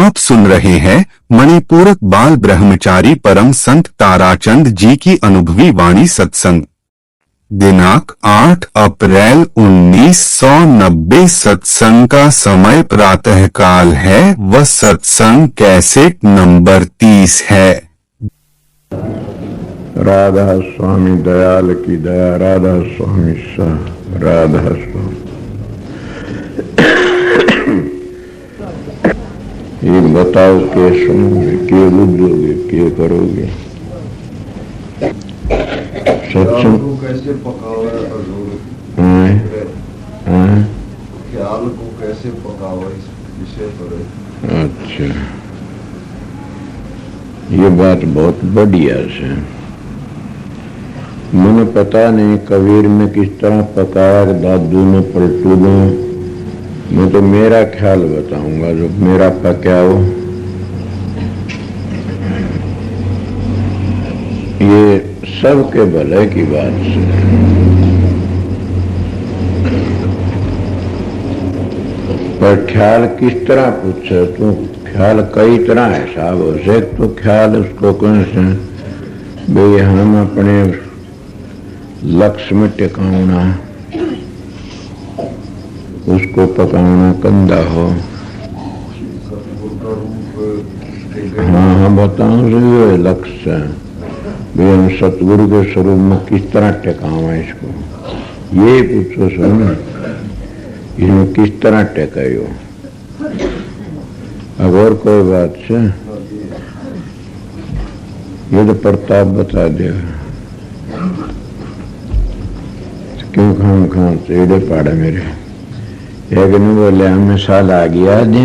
आप सुन रहे हैं मणिपूरक बाल ब्रह्मचारी परम संत ताराचंद जी की अनुभवी वाणी सत्संग। दिनांक 8 अप्रैल 1990। सत्संग का समय प्रातःकाल है व सत्संग कैसेट नंबर 30 है। राधा स्वामी दयाल की दया, राधा स्वामी शाह, राधा स्वामी। ये बताओ के सुनोगे, के बुझोगे, के करोगे? सत्संग को कैसे पकावे ख्याल को कैसे पकावे इस विषय पर। अच्छा, ये बात बहुत बढ़िया है। मैंने पता नहीं कबीर में किस तरह पकाया, दादू ने पलटू में। मैं तो मेरा ख्याल बताऊंगा जो मेरा पका हो। ये सबके भले की बात है। पर ख्याल किस तरह पूछे तू? ख्याल कई तरह है साहब। उसे तो ख्याल उसको कौन से भाई हम अपने लक्ष्य में टिकाना, उसको पकाना कंधा हो। हाँ, बताऊं सही लक्ष्य है भाई, हम सतगुरु के स्वरूप में किस तरह टिकावा इसको, ये पूछो। सुन, इसमें किस तरह टिकाई हो। अब और कोई बात से ये तो प्रताप बता देगा। क्यों खाम खाम चेड़े पाड़े मेरे। एक ने बोले हमें साल आ गया दे।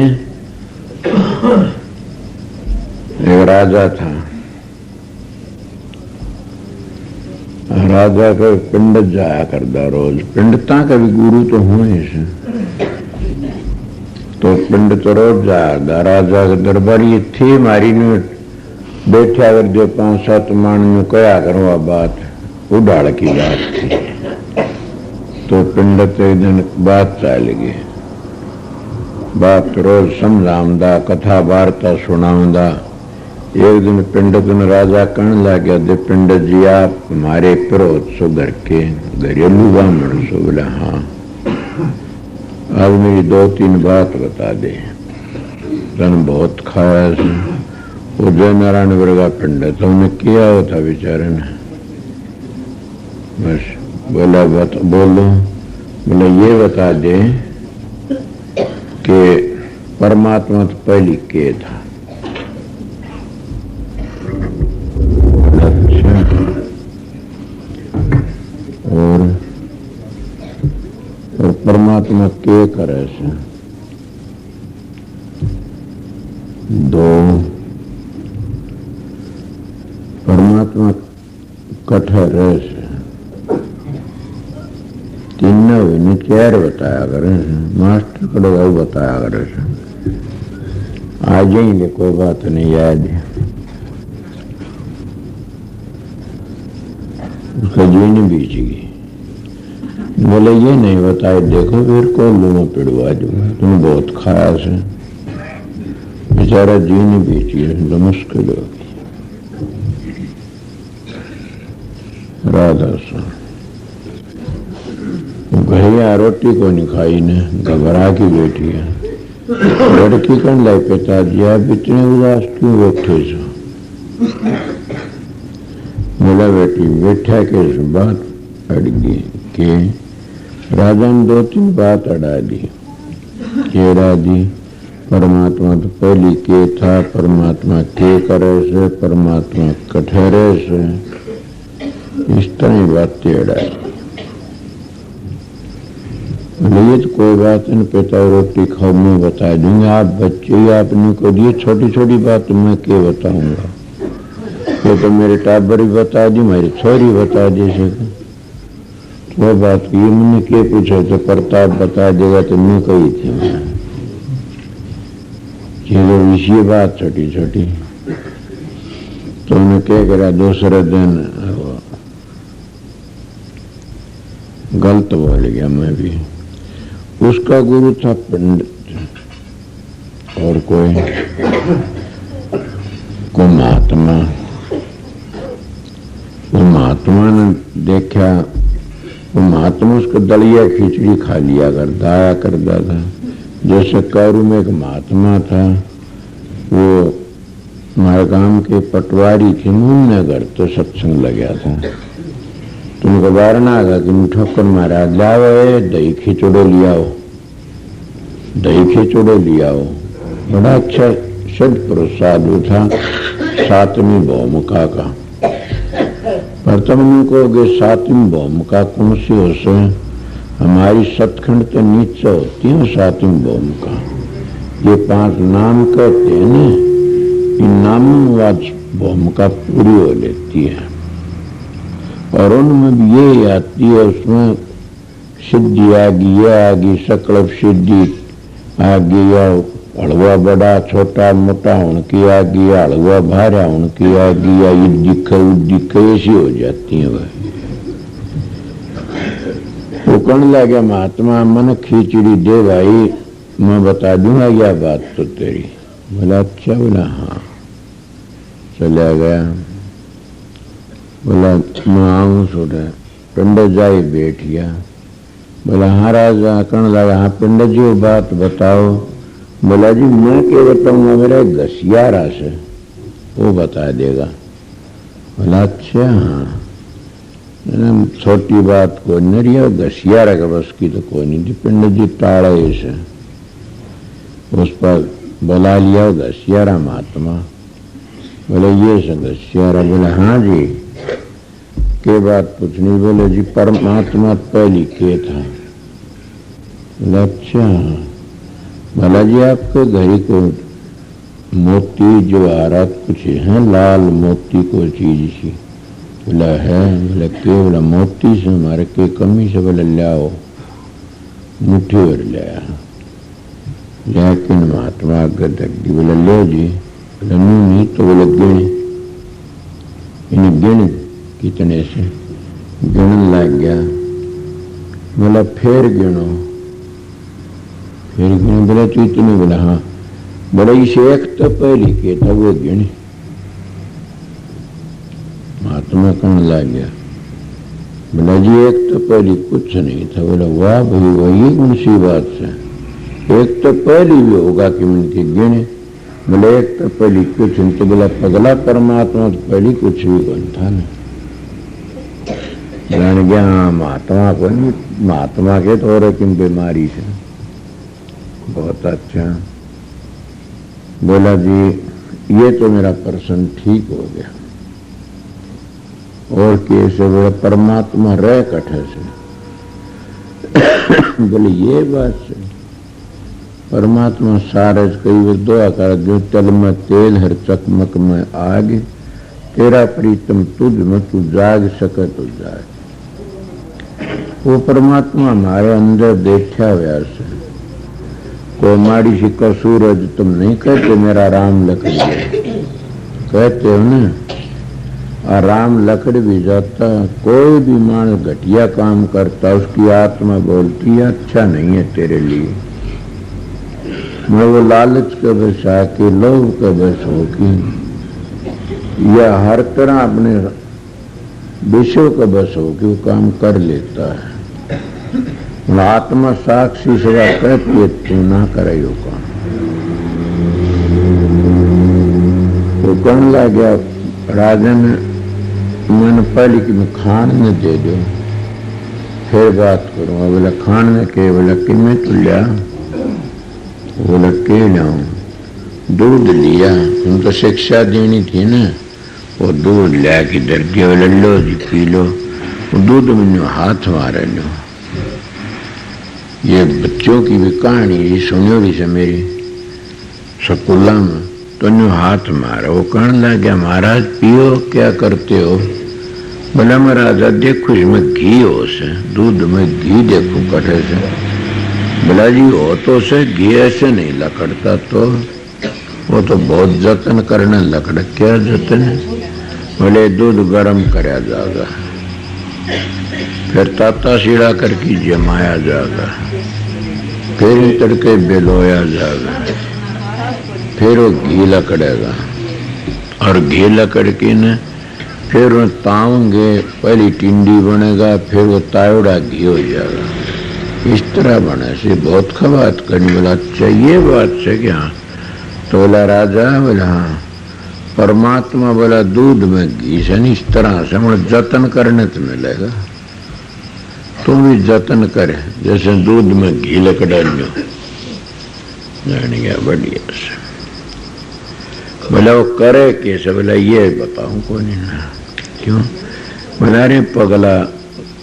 एक राजा था, राजा का पिंड जाया करता रोज। पिंडता का भी गुरु तो हुए इसे, तो पिंड तो रोज जाया। राजा के दरबारी थी मारी ने बैठा कर जो 5-7 मान में कया करो बात, उड़ाड़ की बात थी। तो पिंड तो एक दिन बात चलेगी, बात रोज समझाऊंदा, कथा वार्ता सुनाऊंदा। एक दिन पिंड दिन राजा कहने लग गया, दे पिंड जी आप हमारे प्रोत सो घर के घरेलू ब्राह्मण सो। बोला हाँ, आज मेरी 2-3 बात बता दे। तन बहुत खाया से वो जय नारायण वर्गा पिंड है, तुमने किया होता बेचारे ने। बस बोला बोलो। बोला ये बता दे कि परमात्मा तो पहली के था। अच्छा, और परमात्मा के करे से 2 परमात्मा कठे रहे से 3 ने 4 बताया करे। मास्टर कड़ो बताया करे से आ जाएंगे, कोई बात नहीं याद है। उसका जीनी बीचेगी। बोले ये नहीं बताए, देखो फिर को लूना पिड़वा दूंगा, तुमने बहुत खाया से। बेचारा जीनी बीची है तो मुश्किल होगी। राधा सा भैया रोटी को नहीं खाई ने, घबरा की बैठी है। लड़की कन लाई पिताजी आप इतने उदास क्यों बैठे सो? बोला बेटी बैठा के बात अड़ गई के राजा ने 2-3 बात अड़ा दी। केड़ा दी? परमात्मा तो पहली के था, परमात्मा के करे से, परमात्मा कठहरे से, इस तरह बातें अड़ा दी। ये तो कोई बात नहीं, पिता रोटी खाओ मैं बता दूंगा। आप बच्चे आपने को दिए छोटी छोटी बात मैं क्या बताऊंगा? ये तो मेरे टाबर भी बता दी, मेरी छोरी बता दी से वो बात की। मैंने क्या पूछा तो प्रताप बता देगा तो मैं कही थी। ये बात छोटी छोटी तो उन्हें क्या करा, दूसरे दिन गलत बोल गया मैं भी। उसका गुरु था पंडित और कोई को महात्मा, वो महात्मा ने देखा, वो महात्मा उसको दलिया खिचड़ी खा लिया करता आया करता था। जैसे कारू में एक महात्मा था, वो हमारे गांव के पटवारी थे, उनने घर तो सत्संग लगा था। तुमको वारना आगा कि ठक्कर मारा, लाओ दही खिचड़ो लियाओ, दही खिचड़ो लियाओ। बड़ा अच्छा सद प्रसाद था, 7वीं भौमिका का। पर तुम कहोगे 7वीं भौमिका कौन सी हो से? हमारी सतखंड तो नीचे होती है 7वीं भौमिका। ये 5 नाम कहते हैं ना, इन नामों वाच भूमिका पूरी हो लेती है। और उनमें भी ये आती है, उसमें सिद्धि आ गई, ये आ गई, सकल सिद्धि आ गई, हलवा बड़ा छोटा मोटा उनकी आ गई, हलवा भारा उनकी आ गई, या दिख उदिख ऐसी हो जाती है। वह वो कहने लगे महात्मा मन खिचड़ी दे भाई, मैं बता दूंगा यह बात तो तेरी। बोला अच्छा, बोला हाँ। चला गया, बोला मैं आऊँ सोटे। पंडित जाई बैठ गया। बोला हाँ राजा, कहने लगा हाँ पंडित जी वो बात बताओ। बोला जी मैं क्या बताऊंगा, मेरा घसियारा से वो बता देगा। बोला अच्छा हाँ, छोटी बात को नहीं है, घसियारा का बस की तो कोई नहीं थी। पंडित जी टाड़े से उस पर बुला लिया घसियारा महात्मा। बोले ये घसियारा। बोले हाँ जी, के बात पूछनी? बोले जी परमात्मा पहली के था। बोले अच्छा। बोला जी आपके घर को मोती जवाहरात कुछ है, लाल मोती को चीज सी? बोला है। बोले के? बोला मोती से हमारे के कमी से। बोले लाओ, मुट्ठी भर लाया। लेकिन महात्मा आगे तक दी। बोले लो जी। बोले नहीं तो। बोले गिने, इन्हें गिन कितने से? गिनने लग गया। बोला फिर गिनो, फिर गिने। बोले तो इतने? बोला हाँ। बोले इसे एक तो पहली के था, वो गिने। महात्मा कहने लग गया। बोला जी एक तो पहली कुछ नहीं था। बोला वाह भाई वही कौन सी बात से? एक तो पहली भी होगा कि उनके गिने। बोले एक तो पहली कुछ नहीं। तो बोला पगला परमात्मा तो पहली कुछ भी कौन था ना। जान गया हाँ महात्मा को नहीं, महात्मा के तो और किन बीमारी से। बहुत अच्छा। बोला जी ये तो मेरा प्रश्न ठीक हो गया। और कैसे? बोला परमात्मा रह कठे से। बोले ये बात से परमात्मा सारे कई दुआ कर जो तल में तेल हर चकमक में आग, तेरा प्रीतम तुझ में तू जाग सके तो जाग। वो परमात्मा हमारे अंदर देखा हुआ से को माड़ी सी कसूरज तुम नहीं कहते मेरा राम लकड़ी है, कहते हो ना। और राम लकड़ भी जाता, कोई भी मानस घटिया काम करता उसकी आत्मा बोलती है अच्छा नहीं है तेरे लिए। मैं वो लालच के बस आके लोभ के बस होके या हर तरह अपने विषय का बस होके वो काम कर लेता है। आत्मा साक्षी सेवा कहती है तू ना करे यो काम। वो कहने लग गया राजन मैंने पहले कि मैं खान में दे दो फिर बात करूंगा। बोला खान में के? बोला कि मैं तो लिया। बोला के लाऊं? दूध लिया। तुम तो शिक्षा देनी थी ना। वो दूध लिया कि डर गया। बोला लो जी पी लो। वो दूध मैंने हाथ मारे लो। ये बच्चों की भी कहानी सुनियो रही से मेरी स्कूला में, तो न्यू हाथ मारा। वो कहने लग गया महाराज पियो क्या करते हो? बोला महाराज देखो इसमें घी हो से, दूध में घी देखो कटे से। बोला जी हो तो से घी ऐसे नहीं लकड़ता, तो वो तो बहुत जतन करने लकड़। क्या जतन? बोले दूध गर्म कराया जाएगा, फिर ताता सीड़ा करके जमाया जाएगा, फिर तड़के बेलोया जाएगा, फिर वो घी लकड़ेगा और घी लकड़ के न फिर वो ताऊंगे, पहली टिंडी बनेगा, फिर वो तायोड़ा घी हो जाएगा। इस तरह बने से बहुत खबात करनी। बोला अच्छा ये बात से क्या? तो बोला राजा, बोला हाँ। परमात्मा बोला दूध में घी से इस तरह से मतलब जतन करने तो मिलेगा। तुम भी जतन करे जैसे दूध में घी लकड़ा लो, जान गया बढ़िया से। बोला वो करे कैसे? बोला ये बताऊं कौन ना। क्यों? बोला रे पगला,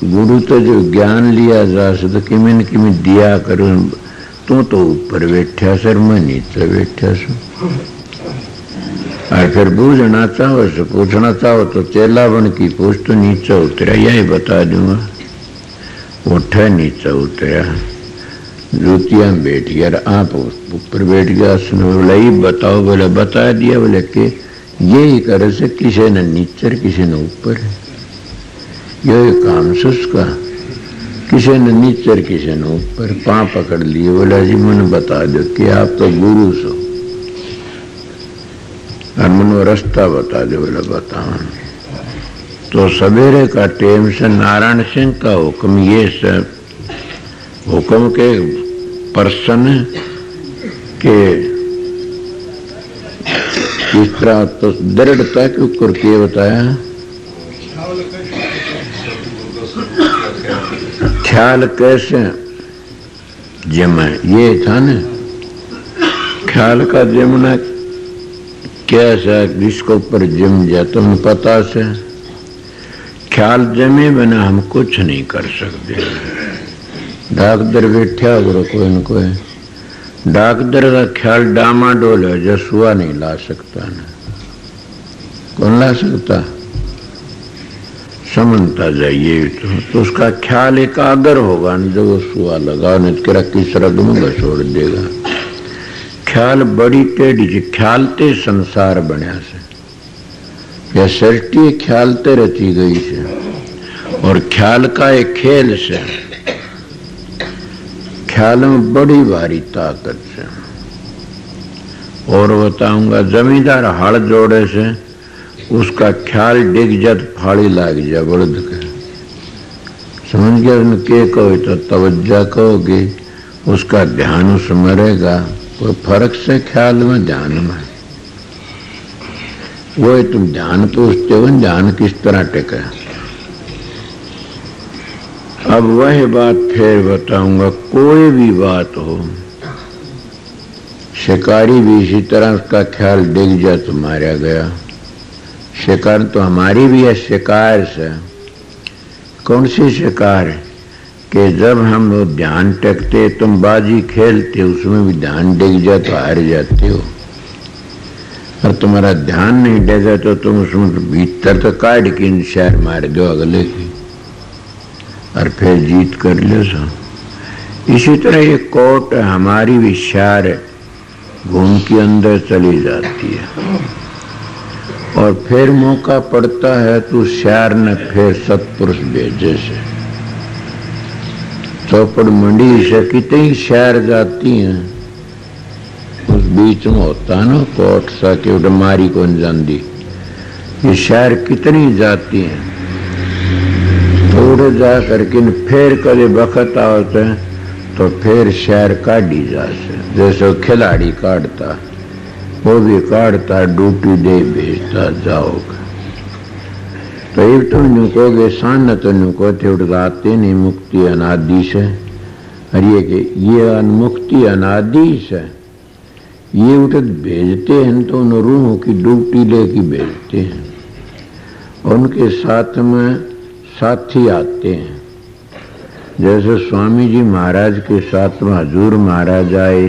गुरु तो जो ज्ञान लिया जा तो किमिन किमिन दिया करूं, तू तो ऊपर बैठा सर, मैं नीचे बैठा सू। और फिर बूझना चाहो सो, पूछना चाहो तो चेला बन की पूछ, तो नीचे उतरा यही बता दूंगा। उठा नीचे उतरा, जूतियां बैठ गया, आप ऊपर बैठ गया। बोला ये बताओ? बोले बता दिया। बोले कि यही करे से किसी ने नीचे किसी ने ऊपर, यही काम से उसका, किसी ने नीचे किसी ने ऊपर, पांव पकड़ लिए। बोला जी मैंने बता दो कि आप तो गुरु सो और मनो रास्ता बता दो। बोला बताओ। तो सवेरे का टाइम से नारायण सिंह का हुक्म, ये सब हुक्म के पर्सन के किस तरह तो दृढ़ता के ऊपर के बताया, ख्याल कैसे जमे, ये था न ख्याल का जमना कैसा, जिसको ऊपर जम जाए तुम पता से। ख्याल जमे बिना हम कुछ नहीं कर सकते। डॉक्टर बैठा करो कोई न कोई, डॉक्टर का ख्याल डामाडोल है, जसुआ नहीं ला सकता ना। कौन ला सकता? समझता जाइए तो उसका ख्याल एकाग्र होगा न, जब वो सुआ लगा नहीं तो किरा किस रग में घसोड़ देगा। ख्याल बड़ी टेढ़ी जी, ख्यालते संसार बनया से, या सृष्टि ख्यालते रची गई से, और ख्याल का एक खेल से, ख्याल में बड़ी भारी ताकत से। और बताऊंगा, जमींदार हल जोड़े से उसका ख्याल डिग जात, फाड़ी लाग जा बड़द के, समझ गया उसने के कहो तो तवज्जा कहोगे, उसका ध्यान उसमें रहेगा। कोई फर्क से ख्याल में ध्यान में, वो तुम ध्यान पूछते हो ध्यान किस तरह टेका। अब वह बात फिर बताऊंगा, कोई भी बात हो, शिकारी भी इसी तरह उसका ख्याल डिग जा तो मारा गया। शिकार तो हमारी भी है, शिकार से। कौन सी शिकार है? कि जब हम लोग ध्यान टेकते, तुम बाजी खेलते, उसमें भी ध्यान डिग जाए तो हार जाते हो। और तुम्हारा ध्यान नहीं डेगा तो तुम उसमें भीतर तो काट के शहर मार दो अगले की, और फिर जीत कर लो सो। इसी तरह ये कोट हमारी भी शहर घूम के अंदर चली जाती है, और फिर मौका पड़ता है तो शहर ने फिर सतपुरुष भेजे से। चौपड़ मंडी से कितनी शहर जाती हैं, उस बीच में होता ना कोट सा के उडमारी को जाती, ये शहर कितनी जाती हैं। थोड़े जा करके फिर कभी वक्त आवते हैं तो फिर शहर काटी जाते, जैसे खिलाड़ी काटता, वो भी काटता, ड्यूटी दे भेजता, जाओगे। तो एक तो नुकोगे सान तो नुकोते उड़ाते नहीं, मुक्ति अनादि से। और ये अनमुक्ति अनादि से, ये उठत भेजते हैं तो उन रूहों की ड्यूटी लेके भेजते हैं, और उनके साथ में साथी आते हैं। जैसे स्वामी जी महाराज के साथ में हजूर महाराज आए,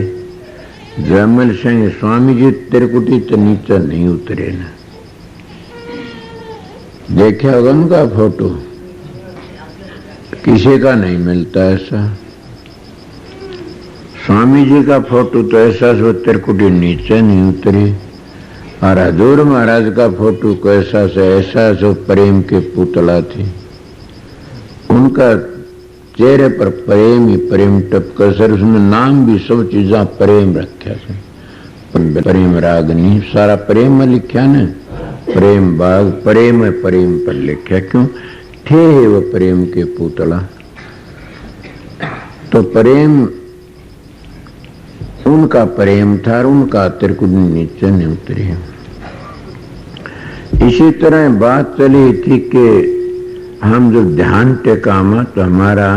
जयमल सिंह स्वामी जी त्रिकुटी तो नीचे नहीं उतरे ना, देखा होगा उनका फोटो, किसी का नहीं मिलता ऐसा। स्वामी जी का फोटो तो ऐसा सो त्रिकुटी नीचे नहीं उतरी, और हजूर महाराज का फोटो कैसा से ऐसा सो प्रेम के पुतला थी। उनका चेहरे पर प्रेम ही प्रेम टपका सर, उसमें नाम भी सब चीजा प्रेम रखा था। प्रेम रागनी सारा प्रेम में लिखा न, प्रेम बाग प्रेम है, प्रेम पर लिखा। क्यों थे वो प्रेम के पुतला। तो प्रेम उनका प्रेम था और उनका त्रिकुट नीचे नहीं उतरे। इसी तरह बात चली थी कि हम जो ध्यान टेकामा तो हमारा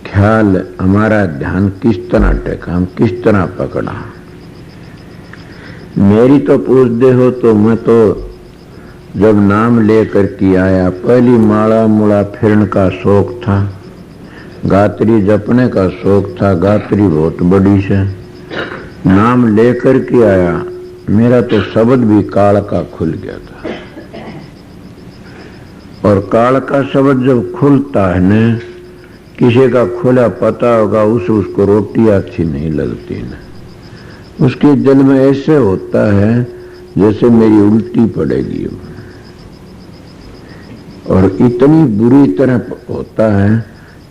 ख्याल, हमारा ध्यान किस तरह टेका, हम किस तरह पकड़ा। मेरी तो पूछते हो तो मैं तो जब नाम लेकर के आया, पहली माला मुड़ा फिरन का शौक था, गात्री जपने का शौक था, गात्री बहुत बड़ी से। नाम लेकर के आया, मेरा तो शब्द भी काल का खुल गया था। और काल का शब्द जब खुलता है न, किसी का खुला पता होगा उसको रोटी अच्छी नहीं लगती न, उसके दिल में ऐसे होता है जैसे मेरी उल्टी पड़ेगी, और इतनी बुरी तरह होता है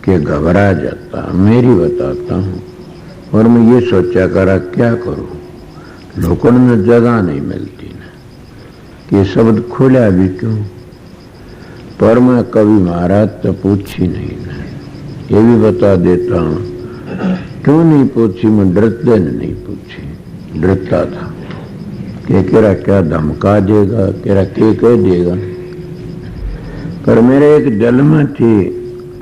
कि घबरा जाता। मेरी बताता हूँ, और मैं ये सोचा करा क्या करूँ, लोगों में जगह नहीं मिलती ना कि शब्द खुला भी क्यों। पर मैं कभी महाराज तो पूछी नहीं ना, ये भी बता देता हूँ क्यों नहीं पूछी। मैं डरते नहीं पूछी, डरता था कि केरा क्या धमका देगा, केरा क्या कह देगा। पर मेरे एक दिल में थी,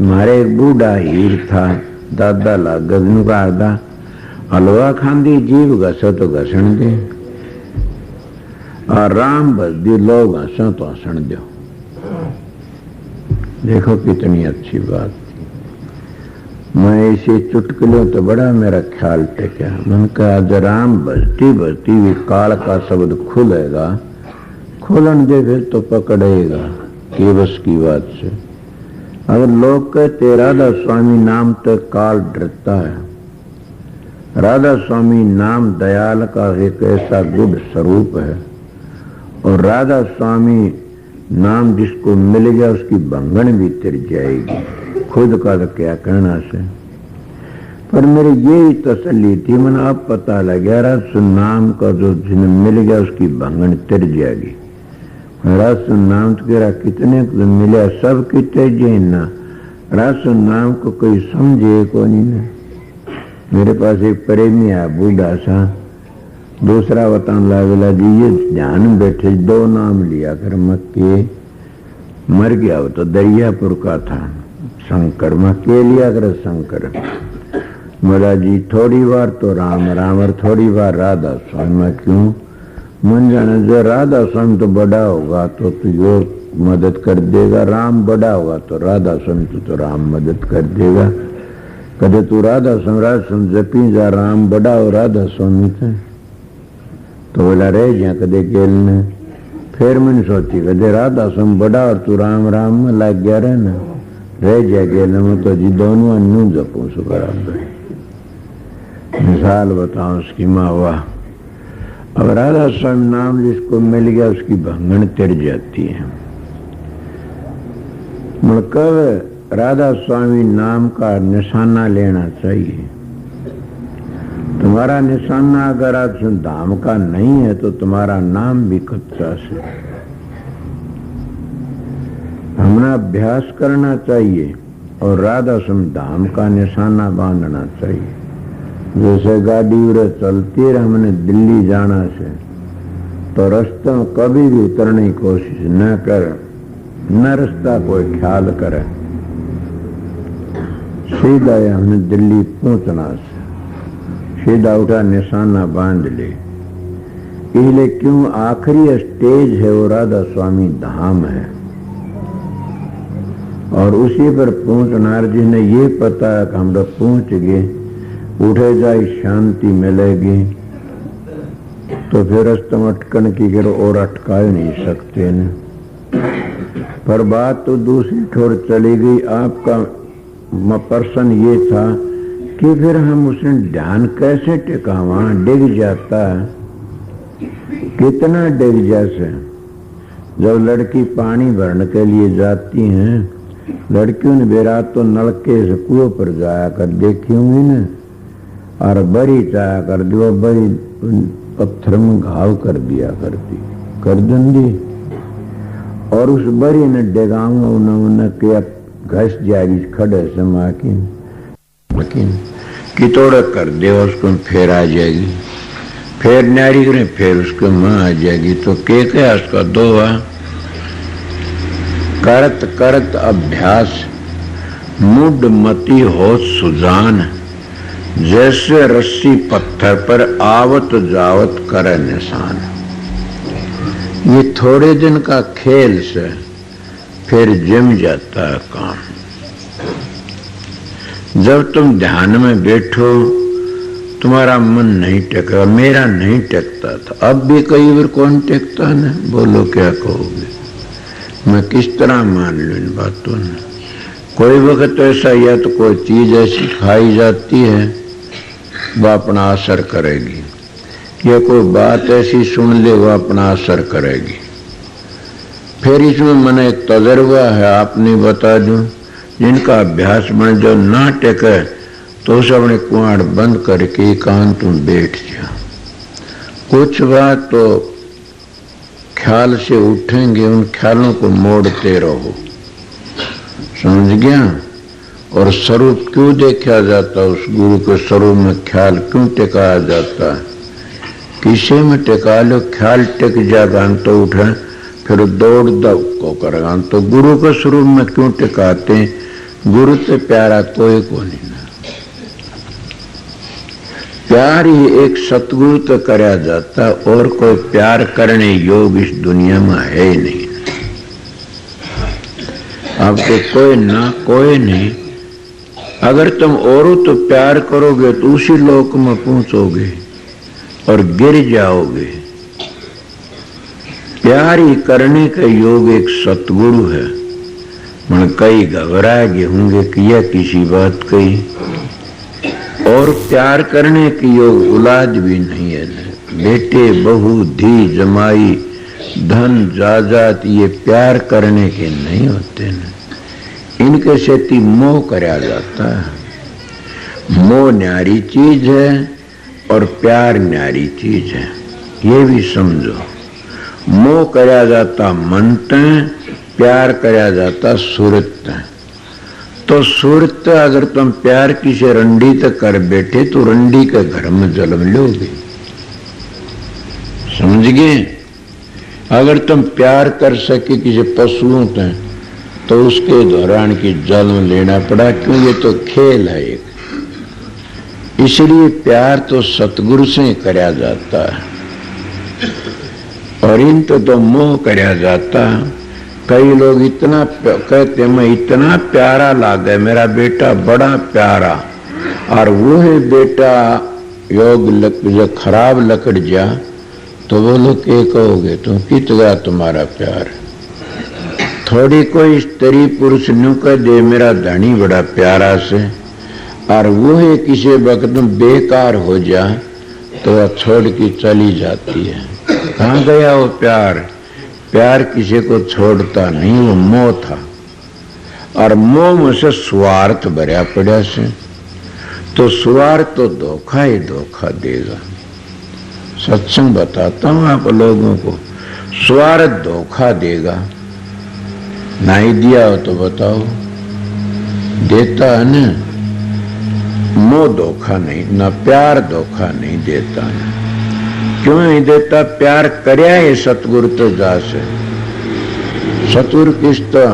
मारे एक बूढ़ा हीर था, दादा लागत नु का हलवा खांदी जीव घसो तो घसण दे, और राम बसदी लोग हंसो तो हंसण दो। देखो कितनी अच्छी बात थी। मैं इसे चुटकुलों तो बड़ा मेरा ख्याल टेका। मन का आज राम बसती बसती भी काल का शब्द खुलेगा, खोलन दे फिर तो पकड़ेगा के बस की बात से। अगर लोग कहते राधा स्वामी नाम तो काल डरता है, राधा स्वामी नाम दयाल का एक ऐसा गुड स्वरूप है, और राधा स्वामी नाम जिसको मिल गया उसकी भंगन भी तिर जाएगी। खुद का तो क्या कहना से। पर मेरे यही तसल्ली थी, मैंने अब पता लगा राधा नाम का जो जिन्हें मिल गया उसकी भंगन तिर जाएगी। राधा नाम तो कह रहा कितने को मिला, सब कितने जेना राधा नाम को कोई समझे को नहीं। मेरे पास एक प्रेमी है बूढ़ा सा, दूसरा बताने लागला जी ये ध्यान बैठे दो नाम लिया कर, मत के मर गया। वो तो दरियापुर का था शंकर, मैं के लिया कर शंकर। मेरा जी थोड़ी बार तो राम राम और थोड़ी बार राधा स्वामी। मैं क्यों मन जाने, जो राधा स्वामी तो बड़ा होगा तो तुझे मदद कर देगा, राम बड़ा होगा तो राधा स्वामी तो राम मदद कर देगा। कदे तू राधा स्वामी जपी जा, राम बड़ा हो राधा स्वामी थे तो बोला रह जा कदे गेल ने। फिर मैंने सोची कदे राधा स्वामी बड़ा और तू राम राम में लग गया रहे ना, रह जा गेल में तो जी दोनों अन्नू जपू सो बराबर। मिसाल बताऊं उसकी माँ वाह। अब राधा स्वामी नाम जिसको मिल गया उसकी भंगन तिर जाती है। कब राधा स्वामी नाम का निशाना लेना चाहिए। तुम्हारा निशाना अगर आज धाम का नहीं है तो तुम्हारा नाम भी कच्चा से। हमें अभ्यास करना चाहिए और राधा स्वामी धाम का निशाना बांधना चाहिए। जैसे गाड़ी उरे चलती है, हमने दिल्ली जाना से तो रास्ते में कभी भी उतरने की कोशिश न कर, न रास्ता कोई ख्याल करे, सीधा हमने दिल्ली पहुंचना से सीधा उठा निशाना बांध ले। इसलिए क्यों आखिरी स्टेज है वो राधा स्वामी धाम है, और उसी पर पहुंचना जिन्हें ये पता है कि हम लोग पहुंच गए, उठे जाए शांति मिलेगी, तो फिर रास्ते अटकन की गिरो और अटका ही नहीं सकते न। पर बात तो दूसरी छोर चली गई। आपका प्रश्न ये था कि फिर हम उसने ध्यान कैसे टिकावा, डिग जाता है, कितना डिग जैसे। जब लड़की पानी भरने के लिए जाती हैं, लड़कियों ने बेरात तो नलके से कुएं पर जाया कर देखी होंगी न, और बड़ी चाह कर दो, बड़ी पत्थर में घाव कर दिया करती कर दंदी, और उस बड़ी ने डेगाऊंगा उन्होंने किया घस जाएगी खड़े से माकिन कितोड़ा कर दे, उसको फिर आ जाएगी, फिर नारी करें, फिर उसको मां आ जाएगी। तो के क्या उसका दोहा, करत करत अभ्यास मुड मति हो सुजान, जैसे रस्सी पत्थर पर आवत जावत करे निशान। ये थोड़े दिन का खेल से फिर जम जाता है काम। जब तुम ध्यान में बैठो तुम्हारा मन नहीं टेका, मेरा नहीं टेकता था, अब भी कई बार कौन टेकता ना, बोलो क्या कहोगे, मैं किस तरह मान लूं इन बातों ने। कोई वक्त ऐसा या तो कोई चीज ऐसी खाई जाती है वह अपना असर करेगी, या कोई बात ऐसी सुन ले वह अपना असर करेगी। फिर इसमें मैंने एक तजर्बा है, आपने बता दूं, जिनका अभ्यास बन जो ना टेके तो उसे अपने कुआड़ बंद करके एकांत में बैठ जा। कुछ बात तो ख्याल से उठेंगे, उन ख्यालों को मोड़ते रहो, समझ गया। और स्वरूप क्यों देखा जाता, उस गुरु के स्वरूप में ख्याल क्यों टिकाया जाता है, किसी में टिका लो ख्याल टिक जाएगा तो उठे, फिर दौड़ दब को करेगा। तो गुरु के स्वरूप में क्यों टिकाते, गुरु से प्यारा कोई को नहीं ना, प्यार ही एक सतगुरु तो कराया जाता, और कोई प्यार करने योग इस दुनिया में है ही नहीं। आपको कोई ना कोई नहीं, अगर तुम औरों तो प्यार करोगे तो उसी लोक में पहुंचोगे और गिर जाओगे। प्यार ही करने का योग एक सतगुरु है। मन कई घबरा गए होंगे कि यह किसी बात कही, और प्यार करने की योग औलाद भी नहीं है। बेटे बहू धी जमाई धन जायदाद ये प्यार करने के नहीं होते न, इनके सेती मोह कराया जाता है। मोह न्यारी चीज है और प्यार न्यारी चीज है, ये भी समझो। मोह कराया जाता मन ते, प्यार कराया जाता सूरत ते। तो सूरत अगर तुम प्यार किसी रंडी तक कर बैठे तो रंडी के घर में जन्म लोगे, समझ गए। अगर तुम प्यार कर सके किसी पशुओं से तो उसके दौरान की जन्म लेना पड़ा, क्यों, ये तो खेल है एक। इसलिए प्यार तो सतगुरु से कराया जाता है, और इन तो मोह कराया जाता है। कई लोग इतना कहते मैं इतना प्यारा लागे मेरा बेटा बड़ा प्यारा, और वो है बेटा योग खराब लकड़ जा तो वो लोग क्या कहोगे, तुम कित गया तुम्हारा प्यार। थोड़ी कोई स्त्री पुरुष न्यू कह दे मेरा धनी बड़ा प्यारा से, और वो है किसी वक्त बेकार हो जा तो वह छोड़ के चली जाती है। कहाँ गया वो प्यार। प्यार किसी को छोड़ता नहीं, वो मोह था, और मोह में से स्वार्थ भरा पड़ा से, तो स्वार्थ तो धोखा ही धोखा देगा। सत्संग बताता हूं आप लोगों को, स्वार्थ धोखा देगा। नहीं दिया हो तो बताओ, देता है ना। मोह धोखा नहीं, ना प्यार धोखा नहीं देता है। क्यों नहीं देता, प्यार करया है सतगुरु तो जा से। सतगुरु किसता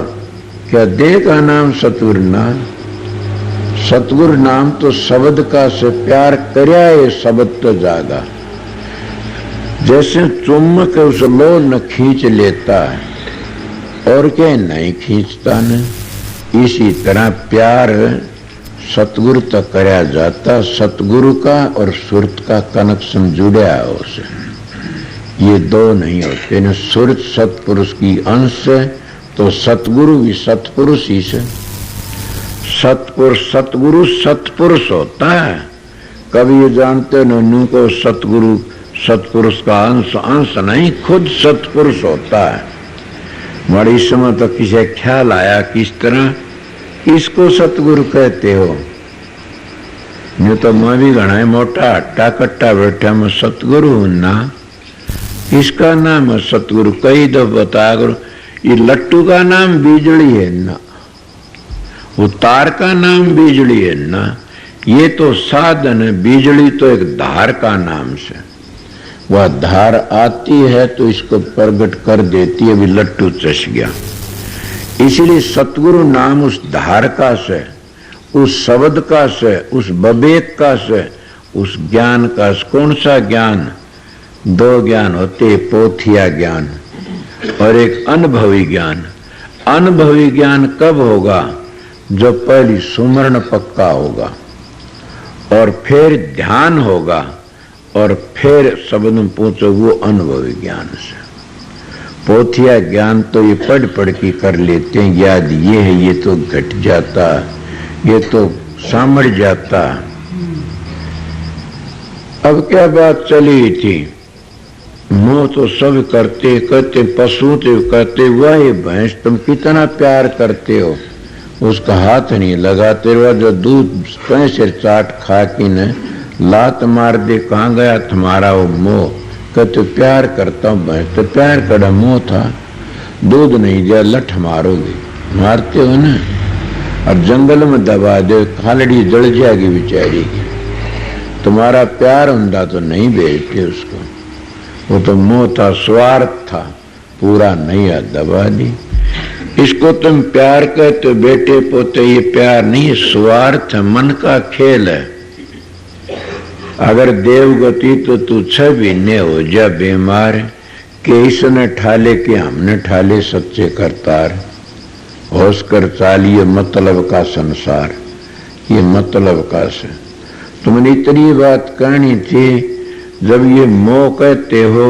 क्या देगा नाम सतगुरु नाम, सतगुरु नाम तो शब्द का से प्यार करया है शब्द तो जागा। जैसे चुम्बक उस लो न खींच लेता है और क्या नहीं खींचता न, इसी तरह प्यार सतगुरु तक कराया जाता। सतगुरु का और सुरत का कनेक्शन जुड़ा है उसे, ये दो नहीं होते न। सुरत सतपुरुष की अंश है तो सतगुरु भी सतपुरुष ही से। सतपुरुष सतगुरु सतपुरुष होता है। कभी ये जानते नन्नू को सतगुरु सतपुरुष का अंश, अंश नहीं खुद सतपुरुष होता है। बड़ी समय तो किसी ख्याल आया किस तरह इसको सतगुरु कहते हो। नहीं तो मैं भी घना मोटा हट्टा कट्टा बैठा मैं सतगुरु हूं ना। इसका नाम है सतगुरु। कई तो बता करो, ये लट्टू का नाम बिजली है ना, वो तार का नाम बिजली है ना। ये तो साधन है, बिजली तो एक धार का नाम से। वह धार आती है तो इसको प्रकट कर देती है, भी लट्टू चस गया। इसलिए सतगुरु नाम उस धार का से, उस शब्द का से, उस विवेक का से, उस ज्ञान का से। कौन सा ज्ञान? दो ज्ञान होते, पोथिया ज्ञान और एक अनुभवी ज्ञान। अनुभवी ज्ञान कब होगा? जब पहली सुमरण पक्का होगा और फिर ध्यान होगा और फिर शब्द में पूछो, वो अनुभवी ज्ञान से। पोथिया ज्ञान तो ये पढ़ पढ़ के कर लेते हैं, याद ये है, ये तो घट जाता, ये तो सामड़ जाता। अब क्या बात चली थी? मोह तो सब करते, कहते पशु तो कहते, वह भैंस तुम कितना प्यार करते हो, उसका हाथ नहीं लगाते रहो। जो दूध पैसे चाट खा की न लात मार दे, कहाँ गया तुम्हारा वो मोह? कहते प्यार करता हूँ भैंस, तो प्यार कड़ा मोह था। दूध नहीं दिया, लठ मारोगे, मारते हो ना। और जंगल में दबा दे, खालड़ी जल जाएगी बेचारी की। तुम्हारा प्यार होता तो नहीं भेजते उसको, वो तो मोह था, स्वार्थ था, पूरा नहीं है, दबा दी। इसको तुम प्यार कहते बेटे पोते, ये प्यार नहीं, स्वार्थ है, मन का खेल है। अगर देवगति तो तू 6 महीने हो जा बीमार, के इसने ठाले के हमने ठाले सच्चे करतार। होश कर चालिए मतलब का संसार, ये मतलब का से। तुमने इतनी बात कहनी थी। जब ये मोह कहते हो,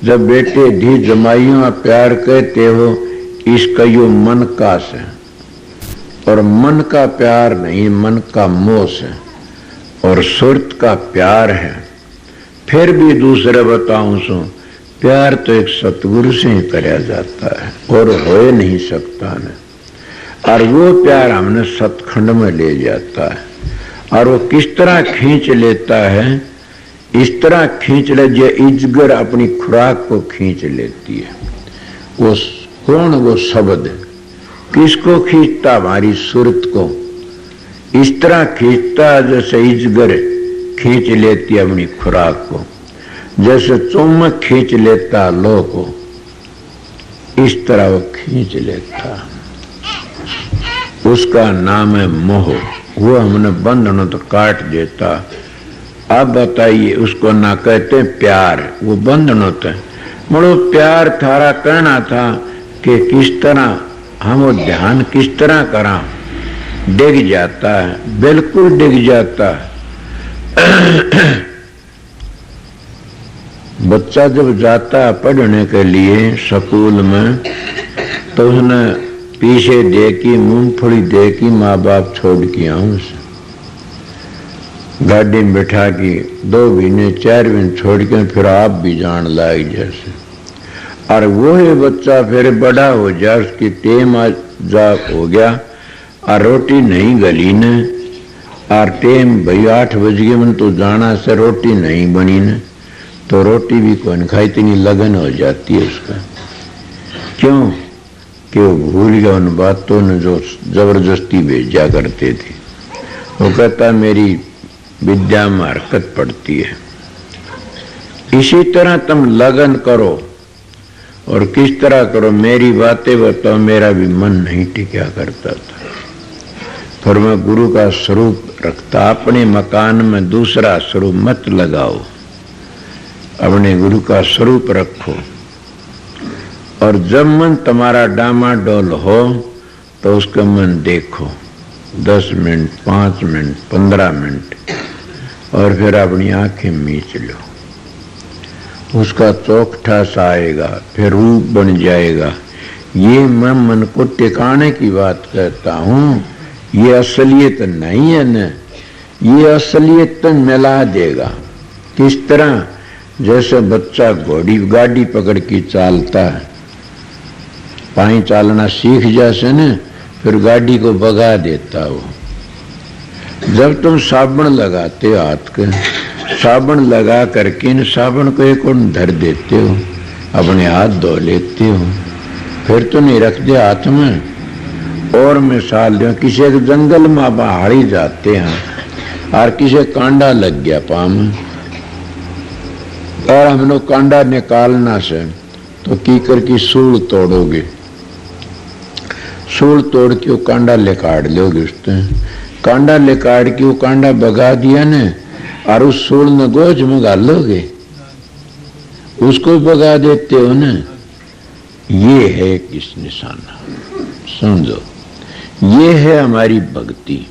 जब बेटे धी जमाइयों प्यार कहते हो, इसका यो मन का से, और मन का प्यार नहीं, मन का मोह से, और सुरत का प्यार है। फिर भी दूसरे बताऊं सो, प्यार तो एक सतगुरु से ही कराया जाता है और हो नहीं सकता न। और वो प्यार हमने सतखंड में ले जाता है। और वो किस तरह खींच लेता है? इस तरह खींच ले जो इजगर अपनी खुराक को खींच लेती है। वो कौन? वो शब्द किसको खींचता? हमारी सुरत को। इस तरह खींचता जैसे इजगर खींच लेती है अपनी खुराक को, जैसे चुम्बक खींच लेता लो को, इस तरह वो खींच लेता। उसका नाम है मोह। वो हमने बंधनों तो काट देता। अब बताइए, उसको ना कहते प्यार, वो बंधन होते हैं। मरो प्यार थारा कहना था कि किस तरह हम वो ध्यान किस तरह करा, डिग जाता है, बिल्कुल डिग जाता है। बच्चा जब जाता है पढ़ने के लिए स्कूल में, तो उसने पीछे देखी, मूंगफली देखी, माँ बाप छोड़ के आऊं उसे गाड़ी में बैठा के 2 महीने 4 महीने छोड़ के फिर आप भी जान लाए जैसे। और वो है बच्चा फिर बड़ा हो जाए, उसकी टेम जा हो गया और रोटी नहीं गली ने, और टेम भाई 8 बज गए मन तो जाना से रोटी नहीं बनी ने, तो रोटी भी कौन खाई, इतनी लगन हो जाती है उसका। क्यों? कि वो भूल गया उन बातों ने जो जबरदस्ती भेजा करते थे। वो कहता मेरी विद्या में हरकत पड़ती है। इसी तरह तुम लगन करो, और किस तरह करो? मेरी बातें बताओ, मेरा भी मन नहीं टिका करता था। फिर मैं गुरु का स्वरूप रखता। अपने मकान में दूसरा स्वरूप मत लगाओ, अपने गुरु का स्वरूप रखो। और जब मन तुम्हारा डामाडोल हो तो उसका मन देखो 10 मिनट, 5 मिनट, 15 मिनट, और फिर अपनी आंखें मीच लो। उसका चौखटा सा आएगा, फिर रूप बन जाएगा। ये मैं मन को टिकाने की बात कहता हूँ, ये असलियत नहीं है न। ये असलियत तो मिला देगा। किस तरह? जैसे बच्चा घोड़ी गाड़ी पकड़ के चालता है, पाई चालना सीख जैसे न, फिर गाड़ी को भगा देता वो। जब तुम साबुन लगाते हो हाथ के, साबुन लगा करके इन साबुन को एक और धर देते हो, अपने हाथ धो लेते हो, फिर तो नहीं रखते हाथ में। और मिसाल दो, किसी एक जंगल में पहाड़ी जाते हैं और किसी कांडा लग गया पाँव में और हम लोग कांडा निकालना से तो कीकर की सूल तोड़ोगे, सूल तोड़ के वो कांडा लेकाड़ लोगे, उससे कांडा लेकाड़ के वो कांडा बगा दिया ने और उस सूल ने गोज में गालोगे, उसको बगा देते हो ना। ये है किस निशाना, समझो, ये है हमारी भक्ति।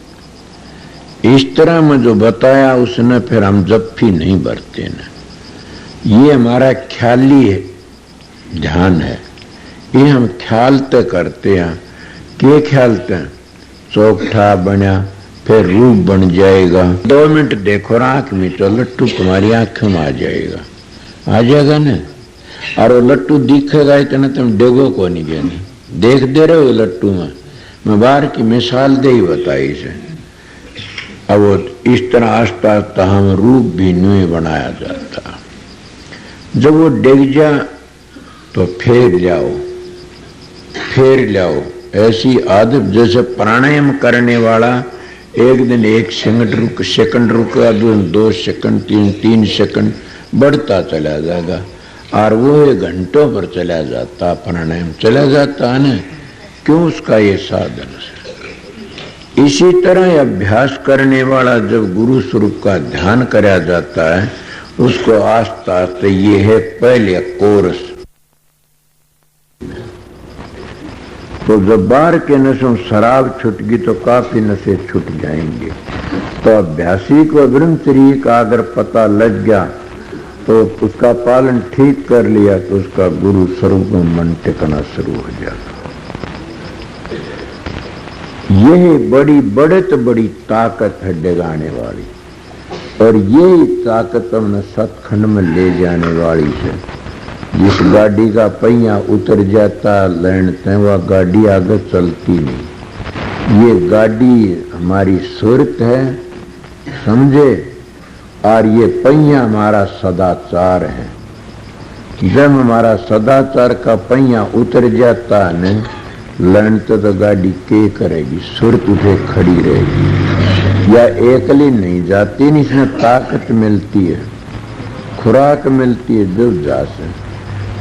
इस तरह में जो बताया उसने फिर हम जप्फी नहीं भरते ना, ये हमारा ख्याली ध्यान है, ये हम ख्याल तो करते हैं। के ख्यालते हैं, चौकठा बना फिर रूप बन जाएगा, 2 मिनट देखो आंख में तो लट्टू तुम्हारी आंखों में आ जाएगा ना। और वो लट्टू दिखेगा इतना तुम डेगो को नहीं गया, नहीं देख दे रहे हो लट्टू में। मैं बाहर की मिसाल दे ही बताई से। अब वो इस तरह आस्ता आस्ता हम रूप भी नहीं बनाया जाता। जब वो डिग जा तो फेर लाओ, ऐसी आदत जैसे प्राणायाम करने वाला एक दिन 1 सेकंड रुका, 2 सेकंड, 3 सेकंड बढ़ता चला जाएगा और वो 1 घंटों पर चला जाता, प्राणायाम चला जाता है ना। क्यों? उसका ये साधन है। इसी तरह अभ्यास करने वाला जब गुरु स्वरूप का ध्यान कराया जाता है, उसको आस्ता आस्ता ये है पहले कोर्स। तो जब बाहर के नशों शराब छूट गई तो काफी नशे छूट जाएंगे। तो अभ्यासी को ब्रह्मचर्य का अगर पता लग गया तो उसका पालन ठीक कर लिया तो उसका गुरु स्वरूप में मन टिकना शुरू हो जाता। यह बड़ी ताकत है डिगाने वाली, और यही ताकत हमने सतखंड में ले जाने वाली है। जिस गाड़ी का पहिया उतर जाता लैंड तय, वह गाड़ी आगे चलती नहीं। ये गाड़ी हमारी सूरत है, समझे, और ये पहिया हमारा सदाचार है। जब हमारा सदाचार का पहिया उतर जाता है न, लैंड तो गाड़ी के करेगी, सूरत उठे खड़ी रहेगी। या एकली नहीं जाती, नहीं, इसमें ताकत मिलती है, खुराक मिलती है जब जा से।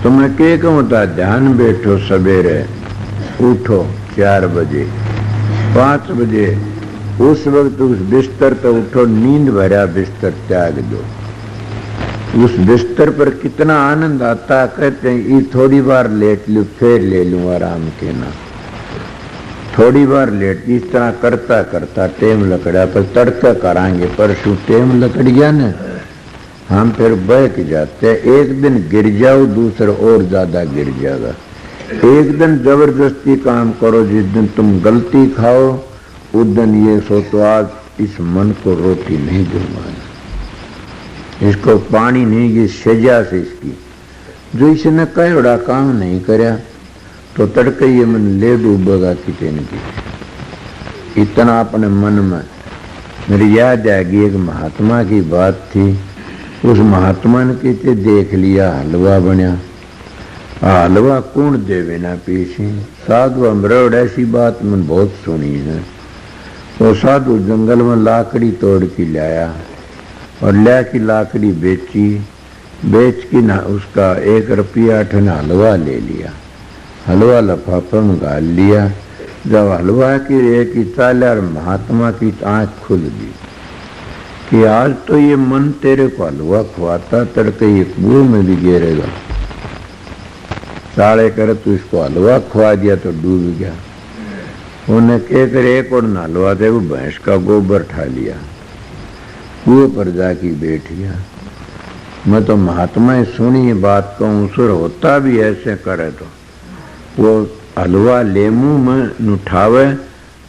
तो मैं क्या कहूँ, ध्यान बैठो, सवेरे उठो 4 बजे 5 बजे, उस वक्त उस बिस्तर पर उठो, नींद भरा बिस्तर त्याग दो। उस बिस्तर पर कितना आनंद आता, कहते हैं ये थोड़ी बार लेट लूं फिर ले लूं आराम के ना, थोड़ी बार लेट। इस तरह करता करता टेम लकड़ा, पर तड़का कराएंगे, परसों टेम लकड़ गया ना, हम फिर बहक जाते। एक दिन गिर जाओ, दूसरा और ज्यादा गिर जाएगा। एक दिन जबरदस्ती काम करो, जिस दिन तुम गलती खाओ उस दिन ये सोचो आज इस मन को रोटी नहीं दूंगा, इसको पानी नहीं, ये सजा से इसकी। जो इसने कई बड़ा काम नहीं करया तो तड़के ये मन ले डूबेगा किसी न किसी। इतना अपने मन में मेरी याद आएगी, एक महात्मा की बात थी। उस महात्मा ने कहते देख लिया हलवा बनया, हलवा कौन देवे ना पीछे। साधु अमरोड़ ऐसी बात मैंने बहुत सुनी है। वो साधु जंगल में लाकड़ी तोड़ के लाया और ला की लाकड़ी बेची, बेच की ना उसका 1 रुपया ठन हलवा ले लिया। हलवा लफाफा में गाल लिया। जब हलवा की रेख की चाल और महात्मा की आंख खुल गई कि आज तो ये मन तेरे को हलवा खुआता, तड़के ये कुएं में भी गिरेगा। साड़े कर तू इसको हलवा खुआ दिया तो डूब गया। उन्हें कह कर एक और हलवा दे, वो भैंस का गोबर ठा लिया, कुएं पर जाके बैठ गया। मैं तो महात्मा सुनी बात कहूँ, सुर होता भी ऐसे करे तो वो हलवा ले मुंह में नुठावे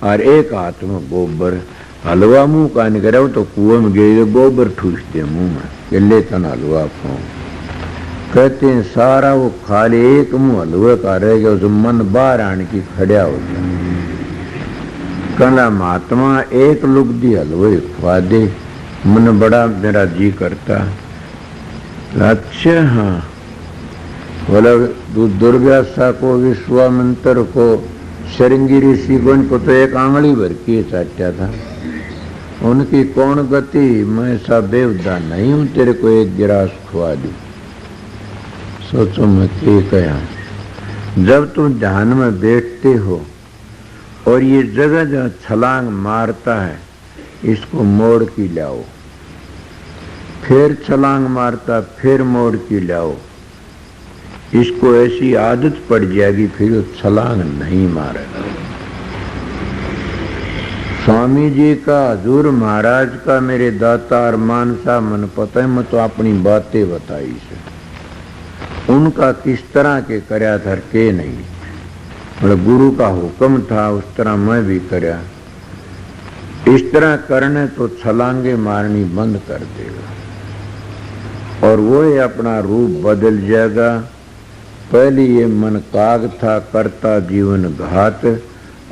और एक हाथ में गोबर, हलवा मुंह का निकले तो कुएं में गिर, गोबर ठूस दे मुंह में, ये ले तन हलवा खाओ। कहते हैं सारा वो खाली एक मुंह हलवे का रह गया, उस मन बाहर आने की खड़ा हो गया। कहना महात्मा एक लुगदी हलवे खुआ दे, मन बड़ा मेरा जी करता। अच्छा हाँ, बोला दुर्व्यासा को, विश्वामित्र को, शृंगी ऋषि को, इनको तो एक आंगली भर के चाटा था। उनकी कौन गति, मैं सा बेवदा नहीं हूं, तेरे को एक गिलास खुआ दूं। सोचो मैं क्या कहा। जब तुम ध्यान में बैठते हो और ये जगह जहाँ छलांग मारता है, इसको मोड़ की लाओ, फिर छलांग मारता, फिर मोड़ की लाओ, इसको ऐसी आदत पड़ जाएगी, फिर वो छलांग नहीं मारेगा। स्वामी जी का, हजूर महाराज का, मेरे दाता अरमान सा मन पता है, मैं तो अपनी बातें बताई से, उनका किस तरह के करया था के नहीं। मतलब गुरु का हुक्म था, उस तरह मैं भी करया। इस तरह करने तो छलांगे मारनी बंद कर देगा और वो ही अपना रूप बदल जाएगा। पहले ये मन काग था, करता जीवन घात,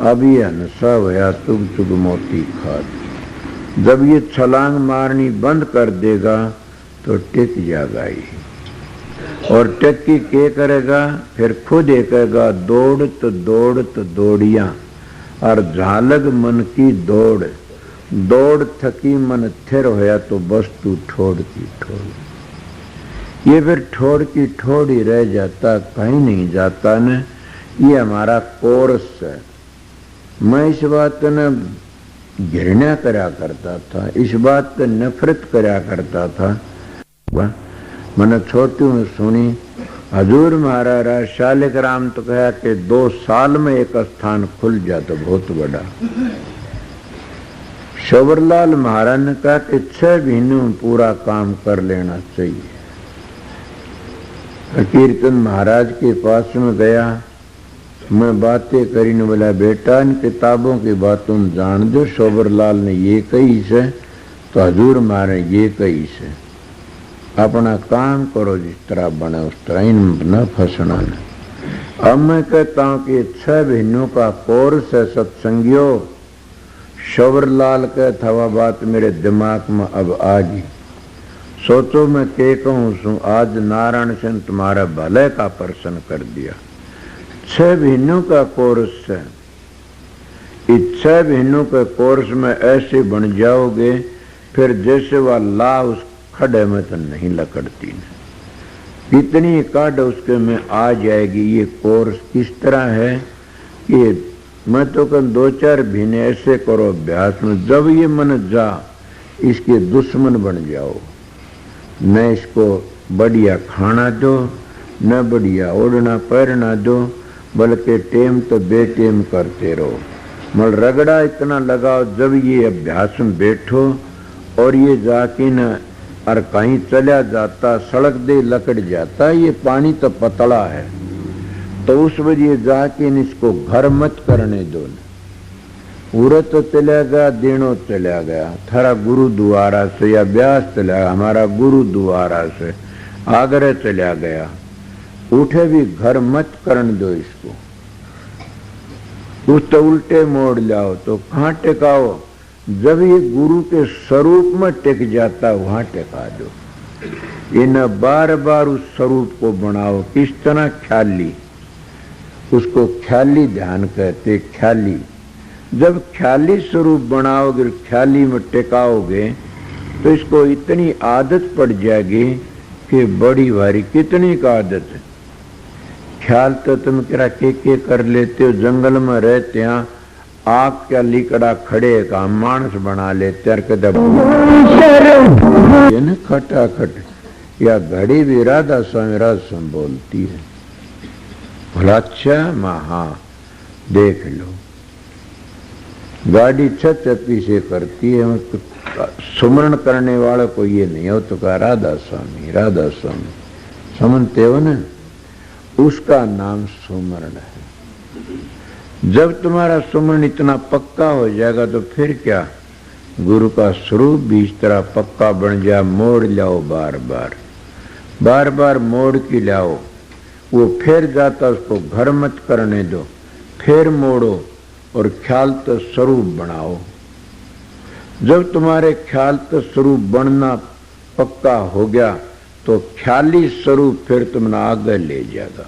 अब ये हंसा होया तुग तुग मोती खात। जब ये छलांग मारनी बंद कर देगा तो टिक जाएगा ही। और टक्की के करेगा, फिर खुद ये कहेगा दौड़त दौड़त दौड़िया, और झालग मन की दौड़, दौड़ थकी मन थिर होया तो वस्तु ठोड़ की ठोड़। ये फिर ठोड़ की ठोड़ ही रह जाता, कहीं नहीं जाता न। ये हमारा कोर्स है। मैं इस बात न घृणा करा करता था, इस बात पर नफरत करा करता था। मैंने छोटी में सुनी, हजूर महाराज शालिक राम तो कहा कि 2 साल में एक स्थान खुल जाता बहुत बड़ा। शबरलाल महाराज ने कहा कि 6 महीनों में पूरा काम कर लेना चाहिए। कीर्तन महाराज के पास में गया, मैं बातें करी ने बोला बेटा इन किताबों की बातों जान दो, शोभरलाल ने ये कही से तो हजूर महाराज ये कही से, अपना काम करो जिस तरह बने उस तरह, इन न फंसना न। अब मैं कहता हूं कि 6 महीनों का कोर्स है सत्संगियों। शोभरलाल का थवा बात मेरे दिमाग में अब आ गई। सोचो मैं के कहूं सु, आज नारायण सिंह तुम्हारा भले का प्रश्न कर दिया। 6 महीनों का कोर्स है। इस 6 महीनों के कोर्स में ऐसे बन जाओगे, फिर जैसे वह ला उस खड्डे में तो नहीं लकड़ती न, कितनी काट उसके में आ जाएगी। ये कोर्स किस तरह है कि मैं तो कल 2-4 महीने ऐसे करो अभ्यास में, जब ये मन जा इसके दुश्मन बन जाओ। न इसको बढ़िया खाना दो, न बढ़िया ओढ़ना पहनना दो, बल्कि टेम तो बेटेम करते रहो। मल रगड़ा इतना लगाओ, जब ये अभ्यास में बैठो और ये जाके न और कहीं चला जाता, सड़क दे लकड़ जाता, ये पानी तो पतला है, तो उस वजह जाके इसको घर मत करने दो। पूरा तो चला गया, दिनों चला गया, थारा गुरु द्वारा से या ब्यास चला गया, हमारा गुरु द्वारा से आगरा चला गया, उठे भी घर मत करने दो इसको। कुछ तो उल्टे मोड़ लाओ तो कहाँ टिकाओ, जब ये गुरु के स्वरूप में टिक जाता वहां टिका दो। इन बार बार उस स्वरूप को बनाओ। किस तरह ख्याली, उसको ख्याली ध्यान कहते। ख्याली, जब ख्याली स्वरूप बनाओगे, ख्याली में टिकाओगे तो इसको इतनी आदत पड़ जाएगी कि बड़ी भारी। कितनी का आदत है। ख्याल तो तुम क्या के कर लेते हो, जंगल में रहते हैं, आग क्या लिकड़ा खड़े का मानस बना लेते न खटाखट। या घड़ी भी राधा स्वामी राधा बोलती है, बोला अच्छा महा देख लो, गाड़ी छपी से करती है। सुमरण करने वाले को ये नहीं हो तो कहा राधा स्वामी राधा स्वामी, समझते हो न, उसका नाम सुमरण है। जब तुम्हारा सुमरण इतना पक्का हो जाएगा तो फिर क्या, गुरु का स्वरूप भी इस तरह पक्का बन जाए। मोड़ लाओ, बार बार बार बार मोड़ की लाओ, वो फिर जाता, उसको घर मत करने दो, फिर मोड़ो और ख्याल स्वरूप बनाओ। जब तुम्हारे ख्याल स्वरूप बनना पक्का हो गया तो ख्याली स्वरूप फिर तुमने आगे ले जाएगा।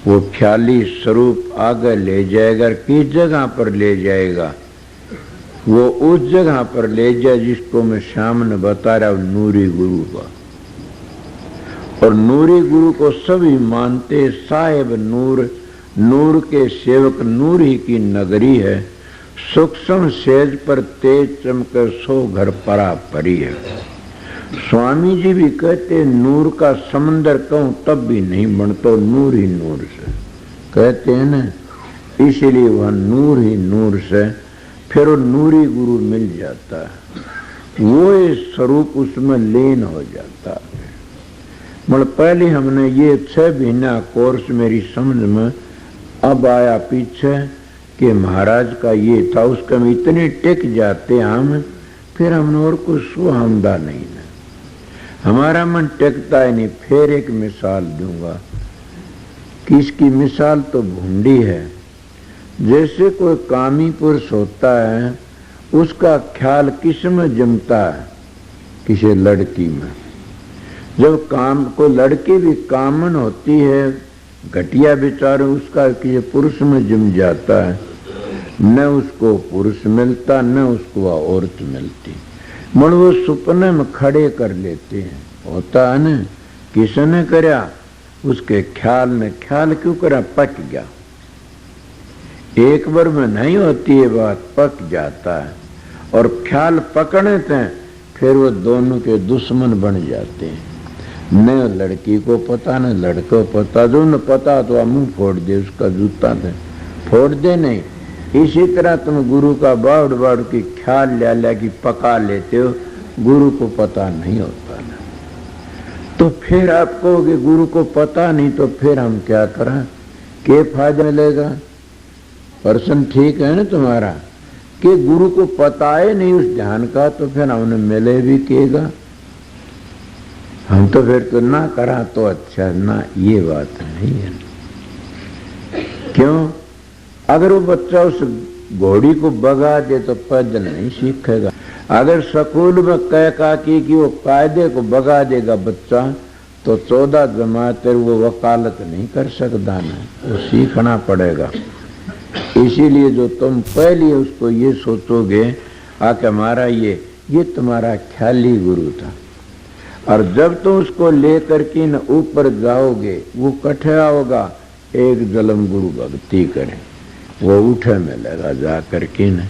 वो ख्याली स्वरूप आगे ले जाएगा, किस जगह पर ले जाएगा? वो उस जगह पर ले जाए जिसको मैं सामने बता रहा हूं, नूरी गुरु का। और नूरी गुरु को सभी मानते, साहेब नूर, नूर के सेवक, नूर ही की नगरी है। सूक्ष्म सेज पर तेज चमके सो घर परा परी है। स्वामी जी भी कहते नूर का समंदर कहूं तब भी नहीं बनता, नूर ही नूर से कहते हैं ना, इसलिए वह नूर ही नूर से फिर वो नूरी गुरु मिल जाता है, वो स्वरूप उसमें लीन हो जाता है। मतलब पहले हमने ये 6 महीना कोर्स मेरी समझ में अब आया पीछे कि महाराज का ये था, उसका हम इतने टिक जाते हम, फिर हमने और कुछ सुहामदा नहीं है, हमारा मन टिकता है नहीं। फिर एक मिसाल दूंगा कि इसकी मिसाल तो भूंडी है। जैसे कोई कामी पुरुष होता है, उसका ख्याल किस में जमता है? किसी लड़की में। जब कोई लड़की भी कामन होती है, घटिया विचार उसका किसी पुरुष में जम जाता है, न उसको पुरुष मिलता न उसको वह औरत मिलती, मन वो सुपने में खड़े कर लेते हैं। होता है न, किसने करया? उसके ख्याल ने। ख्याल क्यों करा? पक गया। एक बार में नहीं होती है बात, पक जाता है। और ख्याल पकड़े थे फिर वो दोनों के दुश्मन बन जाते हैं। न लड़की को पता न लड़को पता, जो न पता तो मुंह फोड़ दे, उसका जूता थे फोड़ दे नहीं। इसी तरह तुम गुरु का बाउड़ बाउड़ की ख्याल लिया कि पका लेते हो, गुरु को पता नहीं होता ना। तो फिर आप कहोगे गुरु को पता नहीं, तो फिर हम क्या करें? क्या फायदा मिलेगा? पर्सन ठीक है ना तुम्हारा कि गुरु को पता है नहीं उस ध्यान का, तो फिर हमने मिले भी केगा? हम तो फिर तो ना करा तो अच्छा ना, ये बात नहीं है। क्यों? अगर वो बच्चा उस घोड़ी को भगा दे तो पैदल नहीं सीखेगा। अगर स्कूल में कह कि वो कायदे को भगा देगा बच्चा, तो 14 जमात वो वकालत नहीं कर सकता ना, वो सीखना पड़ेगा। इसीलिए जो तुम पहले उसको ये सोचोगे आके हमारा ये तुम्हारा ख्याली गुरु था, और जब तुम उसको लेकर के न ऊपर जाओगे, वो कठिया होगा। एक जलम गुरु भक्ति करे, वो उठे मिलेगा जा करके न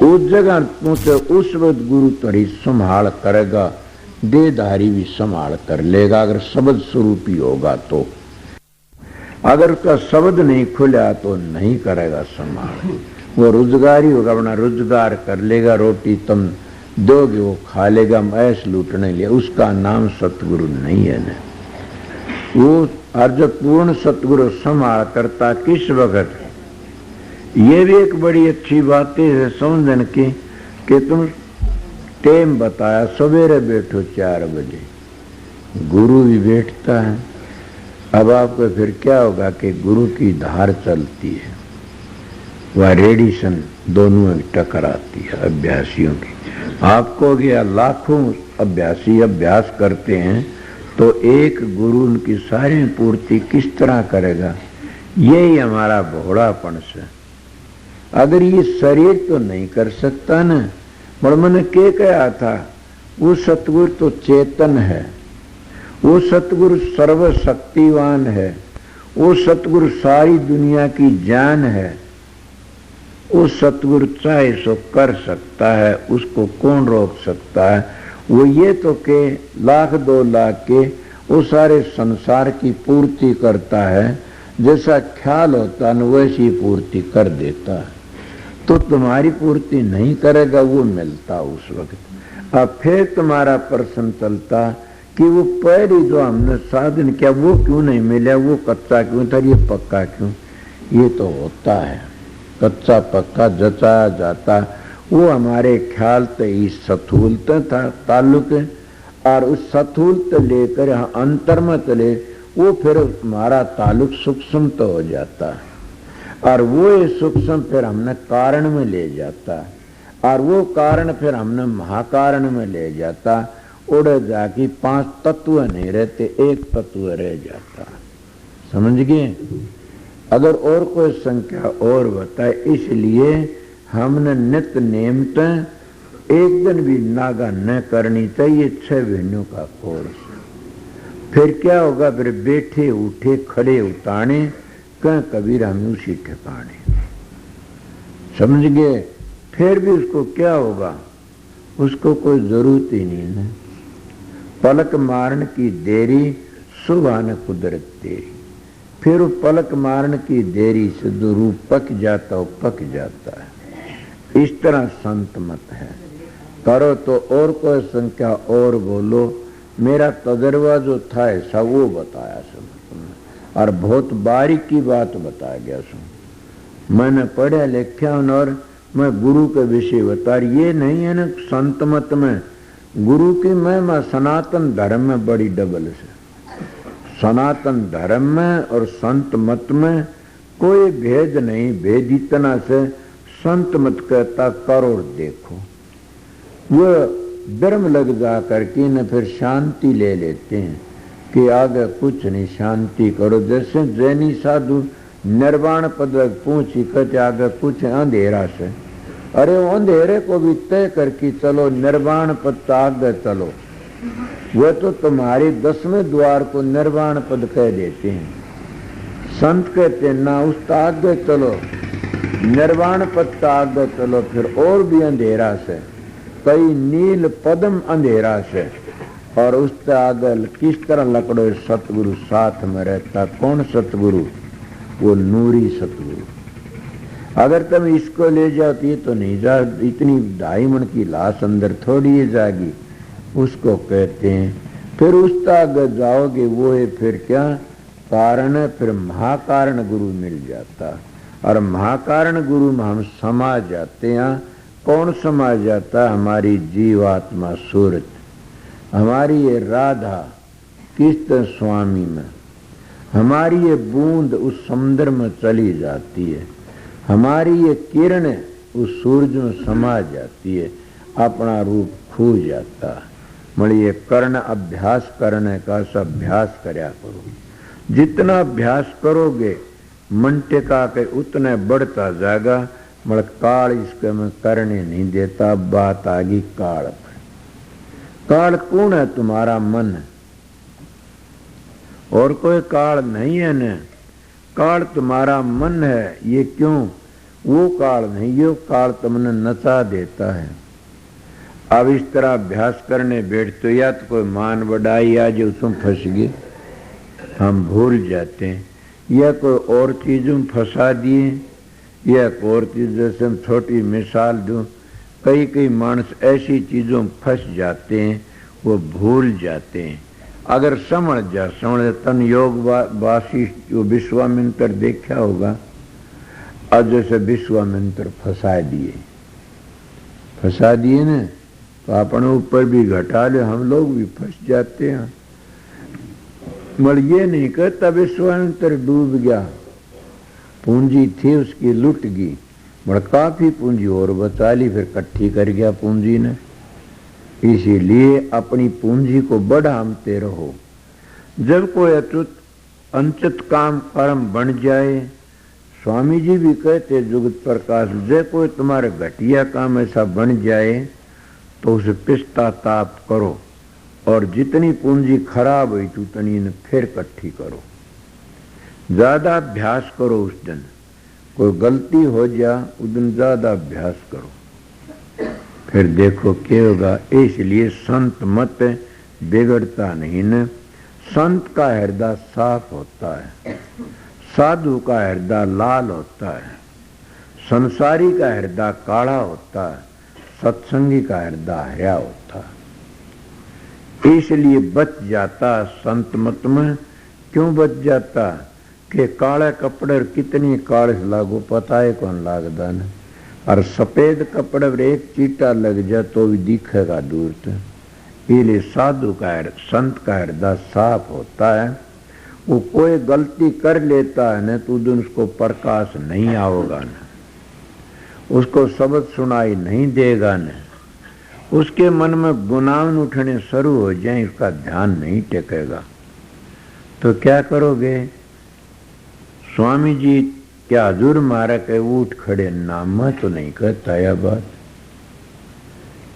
उस जगह पहुंचे, उस वक्त गुरु तुम्हारी संभाल करेगा, देहधारी भी संभाल कर लेगा, अगर शब्द स्वरूपी होगा तो। अगर उसका शब्द नहीं खुला तो नहीं करेगा संभाल। वो रोजगारी होगा, अपना रोजगार कर लेगा, रोटी तुम दोगे वो खा लेगा, ऐश लूटने लिया, उसका नाम सतगुरु नहीं है न। वो अर्ज पूर्ण सतगुरु संभाल करता किस वक्त? ये भी एक बड़ी अच्छी बात है समझने की कि तुम टाइम बताया, सवेरे बैठो 4 बजे, गुरु भी बैठता है। अब आपको फिर क्या होगा कि गुरु की धार चलती है, वह रेडिएशन दोनों में टकराती है अभ्यासियों की। आपको गया लाखों अभ्यासी अभ्यास करते हैं, तो एक गुरु उनकी सारी पूर्ति किस तरह करेगा? यही हमारा भोलापन से। अगर ये शरीर तो नहीं कर सकता ना, मैंने क्या कहा था, वो सतगुरु तो चेतन है, वो सतगुरु सर्वशक्तिवान है, वो सतगुरु सारी दुनिया की जान है। वो सतगुरु चाहे सो कर सकता है, उसको कौन रोक सकता है? वो ये तो के 1,00,000 2 लाख के वो सारे संसार की पूर्ति करता है, जैसा ख्याल होता है वैसी पूर्ति कर देता है। तो तुम्हारी पूर्ति नहीं करेगा, वो मिलता उस वक्त। अब फिर तुम्हारा प्रश्न चलता कि वो पहले जो हमने साधन किया वो क्यों नहीं मिला, वो कच्चा क्यों था, ये पक्का क्यों? ये तो होता है, कच्चा पक्का जचाया जाता, वो हमारे ख्याल ते इस सथूलत था ताल्लुक, और उस सथूलत लेकर अंतर में चले, वो फिर हमारा ताल्लुक सूक्ष्म तो हो जाता है। और वो ये सूक्ष्म फिर हमने कारण में ले जाता, और वो कारण फिर हमने महाकारण में ले जाता। उड़ जाके 5 तत्व नहीं रहते, एक तत्व रह जाता। समझ गए? अगर और कोई संख्या और बताए, इसलिए हमने नित्य नियमित एक दिन भी नागा न करनी चाहिए 6 महीनों का कोर्स। फिर क्या होगा? फिर बैठे उठे खड़े उताने कह कबीर हम उसी ठिकाने। समझ गए? फिर भी उसको क्या होगा? उसको कोई जरूरत ही नहीं है। पलक मारन की देरी सुबह न कुदरत तेरी। फिर वो पलक मारन की देरी से जो रूप पक जाता, वो पक जाता है। इस तरह संत मत है। करो तो और कोई संख्या और बोलो, मेरा तजर्बा जो था ऐसा वो बताया सब, और बहुत बारीकी बात बताया गया सब। मैंने पढ़ा लिखा और मैं गुरु के विषय बता रही। ये नहीं है ना संत मत में गुरु की महिमा सनातन धर्म में बड़ी डबल से। सनातन धर्म में और संत मत में कोई भेद नहीं। भेद इतना से संत मत कहता करो देखो, वो धर्म लग जा करके न फिर शांति ले लेते हैं कि आगे कुछ नहीं, शांति करो। जैसे जैनी साधु निर्वाण पद पूछी कहते आगे कुछ अंधेरा से। अरे वो अंधेरे को भी तय करके चलो, निर्वाण पद आगे चलो। वह तो तुम्हारे 10वें द्वार को निर्वाण पद कह देते हैं। संत कहते ना उस आगे चलो, निर्वाण पद आगे चलो। फिर और भी अंधेरा से, कई नील पदम अंधेरा से। और उससे आगे किस तरह लकड़ो सतगुरु साथ में रहता। कौन सतगुरु? वो नूरी सतगुरु। अगर तुम इसको ले जाओ तो ये तो नहीं जा, इतनी 2.5 मन की लाश अंदर थोड़ी ही जाएगी, उसको कहते हैं। फिर उस आगे जाओगे वो है फिर क्या कारण है? फिर महाकारण गुरु मिल जाता, और महाकारण गुरु में हम समा जाते हैं। कौन समा जाता? हमारी जीवात्मा सूरत, हमारी ये राधा कृष्ण स्वामी में, हमारी ये बूंद उस समुद्र में चली जाती है, हमारी ये किरण उस सूरज में समा जाती है, अपना रूप खो जाता। ये कर्ण अभ्यास करने का अभ्यास करया करो। जितना अभ्यास करोगे मन टिका के उतने बढ़ता जाएगा। काल इसके में करने नहीं देता। बात आ गई काल पर। काल कौन है? तुम्हारा मन, और कोई काल नहीं है न। काल तुम्हारा मन है। ये क्यों? वो काल नहीं, ये काल तुमने नचा देता है। अब इस तरह अभ्यास करने बैठते या तो कोई मान बढ़ाई आज उसमें फंस गए, हम भूल जाते हैं, या कोई और चीजों में फंसा दिए, या कोई और चीज। जैसे हम छोटी मिसाल दूं, कई मानस ऐसी चीजों में फंस जाते हैं, वो भूल जाते हैं। अगर समझ तन योग वासिष्ठ जो विश्वामित्र देखा होगा, अब जैसे विश्वामित्र फंसा दिए ना, तो अपने ऊपर भी घटा ले, हम लोग भी फंस जाते हैं। मगर ये नहीं कहता विश्वामित्र डूब गया, पूंजी थी उसकी लुट गई, मगर काफी पूंजी और बचा ली, फिर इकट्ठी कर गया पूंजी ने। इसीलिए अपनी पूंजी को बढ़ाते रहो। जब कोई अच्युत अंचित काम कर्म बन जाए, स्वामी जी भी कहते जुगत प्रकाश, जब कोई तुम्हारे घटिया काम ऐसा बन जाए तो उसे पश्चाताप करो, और जितनी पूंजी खराब हुई तो उतनी ने फिर इकट्ठी करो। ज्यादा अभ्यास करो। उस दिन कोई गलती हो जा, उस दिन ज्यादा अभ्यास करो, फिर देखो क्या होगा। इसलिए संत मत बिगड़ता नहीं न। संत का हृदय साफ होता है, साधु का हृदय लाल होता है, संसारी का हृदय काला होता है, सत्संगी का हृदय हरा होता है। इसलिए बच जाता संत मत में। क्यों बच जाता? कि काले कपड़े कितनी कालिश लागू पता है कौन लागदा न, और सफेद कपड़े पर एक चीटा लग जाए तो भी दिखेगा दूर से। इसलिए साधु का संत का हृदय साफ होता है, वो कोई गलती कर लेता है ना तो उस दिन उसको प्रकाश नहीं आओगा ना, उसको शब्द सुनाई नहीं देगा ना, उसके मन में गुनाह उठने शुरू हो जाए, उसका ध्यान नहीं टेकेगा। तो क्या करोगे? स्वामी जी क्या हजूर मारा के उठ खड़े, नाम में तो नहीं कहता यह बात।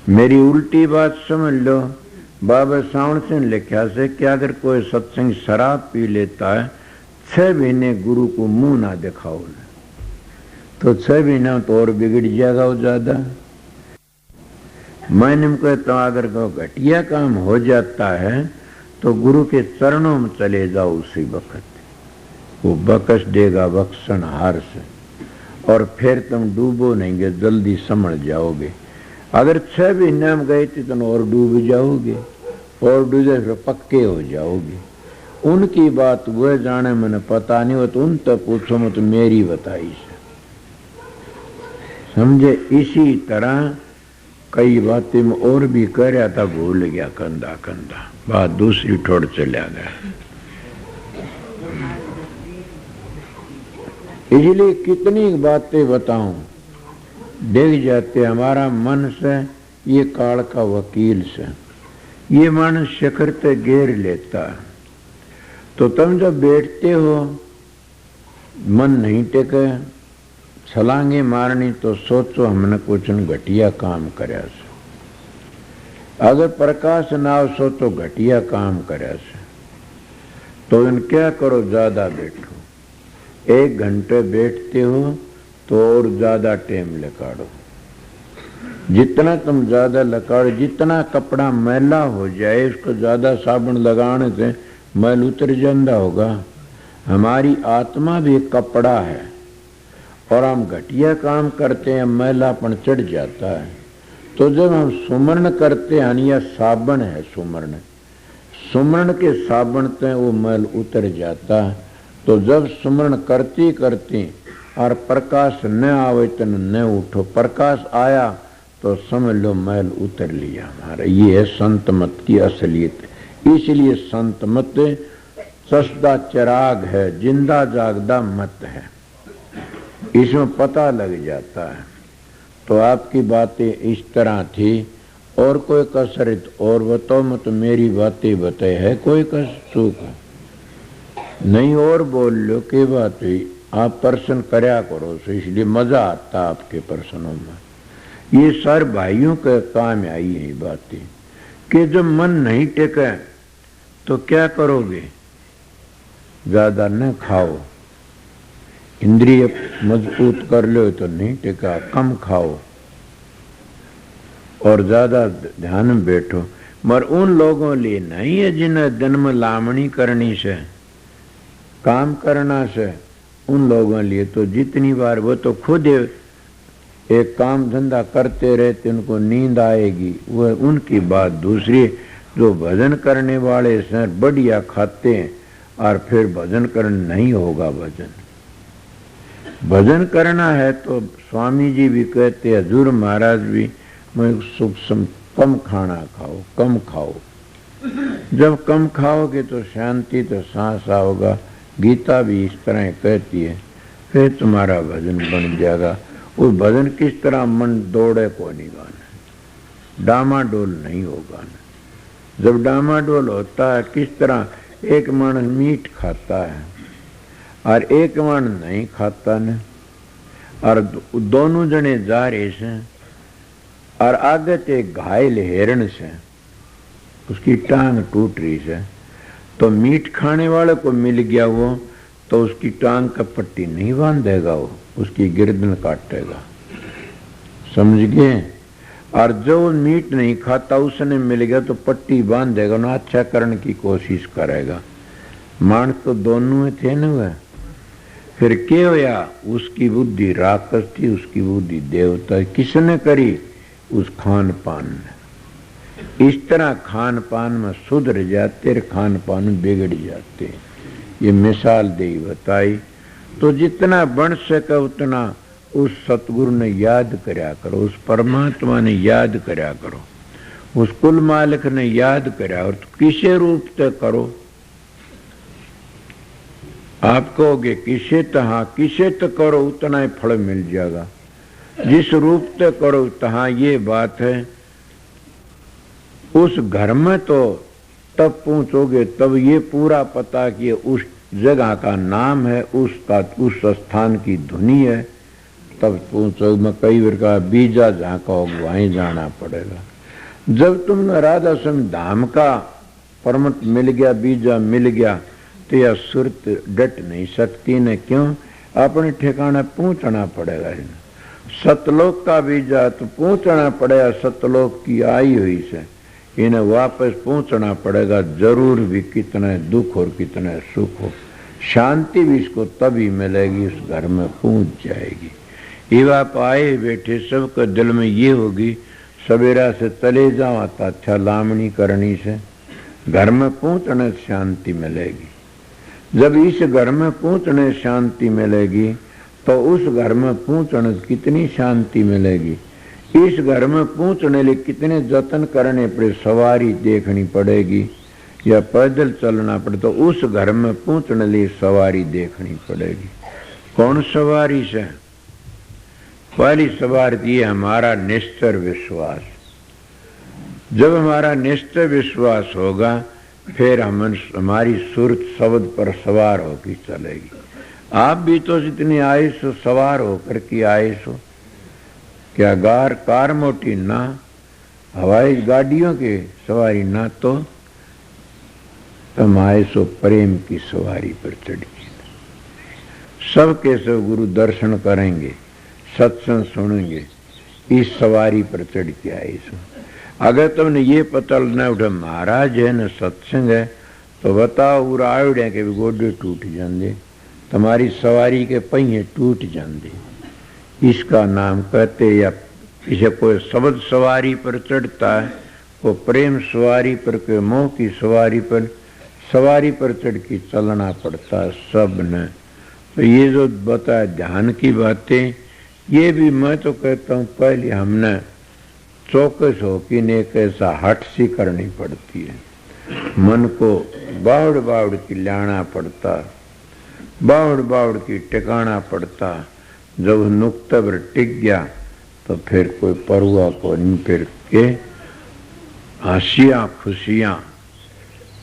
मेरी उल्टी बात समझ लो। बाबा सावण से लिखा से कि अगर कोई सत्संग शराब पी लेता है 6 महीने गुरु को मुंह ना दिखाओ, तो 6 महीना तो और बिगड़ जाएगा वो ज्यादा। मैंने कहता अगर घटिया काम हो जाता है तो गुरु के चरणों में चले जाओ, उसी वक्त वो बख्श देगा बख्शन हार से, और फिर तुम डूबो नहीं, जल्दी समझ जाओगे। अगर 6 महीने में गए थे तो और डूब जाओगे, और डूबे फिर पक्के हो जाओगे। उनकी बात वह जाने मैंने पता नहीं हो, तो उन तक पूछो मत, मेरी बताई से समझे। इसी तरह कई बातें में और भी कर रहा था, भूल गया कंधा कंधा, बात दूसरी ठोड़ चला गया। इसलिए कितनी बातें बताऊं, देख जाते हमारा मन से ये काल का वकील से, ये मन शिखर पे घेर लेता। तो तुम जब बैठते हो मन नहीं टेके, छलांगे मारनी, तो सोचो हमने कुछ घटिया काम करया से। अगर प्रकाश ना हो सोचो घटिया काम करया से, तो इन क्या करो, ज्यादा बैठो। 1 घंटे बैठते हो तो और ज्यादा टाइम लकाड़ो। जितना तुम ज्यादा लकाड़ो, जितना कपड़ा मैला हो जाए उसको ज्यादा साबुन लगाने से मैल उतर जाता होगा। हमारी आत्मा भी एक कपड़ा है, और हम घटिया काम करते हैं, मैलापन चढ़ जाता है। तो जब हम सुमरण करते हैं, या साबुन है सुमरण, सुमरण के साबुन से वो मैल उतर जाता है। तो जब सुमरण करती करती और प्रकाश न आवे तो न उठो, प्रकाश आया तो समझ लो मैल उतर लिया हमारा। ये है संत मत की असलियत। इसलिए संत मत सस्ता चिराग है, जिंदा जागदा मत है, इसमें पता लग जाता है। तो आपकी बातें इस तरह थी, और कोई कसरत और बताओ मत, मेरी बातें बताए है कोई चूक नहीं, और बोल लो के बात हुई। आप प्रश्न करया करो, तो इसलिए मजा आता आपके प्रश्नों में। ये सर भाइयों के काम आई है बातें कि जब मन नहीं टेके तो क्या करोगे? ज्यादा न खाओ, इंद्रिय मजबूत कर लो तो नहीं टेका, कम खाओ और ज्यादा ध्यान में बैठो। मगर उन लोगों लिए नहीं है जिन्हें दिन में लामणी करनी से, काम करना से, उन लोगों लिए तो जितनी बार वो तो खुद एक काम धंधा करते रहते उनको नींद आएगी, वो उनकी बात दूसरी। जो भजन करने वाले से बढ़िया खाते हैं और फिर भजन करना नहीं होगा। भजन करना है तो स्वामी जी भी कहते, हजूर महाराज भी, मैं सूक्ष्म कम खाना खाओ, कम खाओ। जब कम खाओगे तो शांति तो सांस आओगा। गीता भी इस तरह कहती है, फिर तुम्हारा भजन बन जाएगा। वो भजन किस तरह मन दौड़े को नहीं गाना, डामाडोल नहीं होगा ना। जब डामाडोल होता है किस तरह, एक मानस मीठ खाता है और एक मानस नहीं खाता न, और दोनों जने जा रहे से, और आगे ते घायल हिरण से उसकी टांग टूट रही से, तो मीठ खाने वाले को मिल गया वो, तो उसकी टांग का पट्टी नहीं बांधेगा, वो उसकी गर्दन काटेगा, समझ गए। और जो मीट नहीं खाता उसने मिल गया तो पट्टी बांधेगा ना, अच्छा करने की कोशिश करेगा। मानस तो दोनों थे न वह। फिर क्या होया, उसकी बुद्धि राक्षस थी, उसकी बुद्धि देवता। किसने करी? उस खान पान ने। इस तरह खान पान में सुधर जाते, खान पान में बिगड़ जाते। ये मिसाल दे बताई। तो जितना बन सके उतना उस सतगुरु ने याद करया करो, उस परमात्मा ने याद करया करो, उस कुल मालिक ने याद करया। और किसे रूप से करो? आप कहोगे किसे हाँ किसे तो करो उतना ही फल मिल जाएगा, जिस रूप से करो तहाँ ये बात है। उस घर में तो तब पहुंचोगे तब ये पूरा पता कि उस जगह का नाम है, उसका उस स्थान की धुनी है, तब पहुंचो। मैं कई बार का बीजा जहाँ कहोगे वहीं जाना पड़ेगा। जब तुमने राधा स्वामी धाम का परमट मिल गया, बीजा मिल गया, तो यह सुरत डट नहीं सकती न। क्यों? अपने ठिकाने पहुंचना पड़ेगा। सतलोक का बीजा तो पहुंचना पड़ेगा, सतलोक की आई हुई से इन्हें वापस पहुंचना पड़ेगा जरूर भी। कितने दुख और कितने सुख हो, शांति भी इसको तभी मिलेगी उस घर में पहुंच जाएगी। ये आप आए बैठे सबके दिल में ये होगी सवेरा से चले जाओ तो अच्छा लामणी करनी से घर में पहुंचने शांति मिलेगी। जब इस घर में पहुंचने शांति मिलेगी तो उस घर में पहुंचने कितनी शांति मिलेगी। इस घर में पहुंचने लिए कितने जतन करने पड़े, सवारी देखनी पड़ेगी या पैदल चलना पड़े, तो उस घर में पहुंचने लिए सवारी देखनी पड़ेगी। कौन सवारी से? पहली सवारी है हमारा निश्चय विश्वास। जब हमारा निश्चय विश्वास होगा फिर हमारी सुरत शब्द पर सवार होकर चलेगी। आप भी तो जितने आए सो सवार होकर के आए सो, क्या कार मोटी ना, हवाई गाड़ियों के सवारी ना, तो तुम आए सो प्रेम की सवारी पर चढ़िए। सबके सब गुरु दर्शन करेंगे, सत्संग सुनेंगे, इस सवारी पर चढ़ के आए सो। अगर तुमने ये पता न उठा महाराज है न सत्संग है, तो बताओ उरा आवड़े के भी गोडे टूट जाते, तुम्हारी सवारी के पहिए टूट जाते। इसका नाम कहते, या इसे कोई शब्द सवारी पर चढ़ता है, को प्रेम सवारी पर, कोई मोह की सवारी पर चढ़ के चलना पड़ता है सब ने। तो ये जो बताया ध्यान की बातें, ये भी मैं तो कहता हूँ पहले हमने चौकस होकर ने एक ऐसा हट सी करनी पड़ती है। मन को बावड़ बावड़ की लाना पड़ता, बावड़ बावड़ की टिकाना पड़ता। जब नुक्ते पर टिक गया तो फिर कोई परवाह को नहीं, फिर के हंसियां खुशियां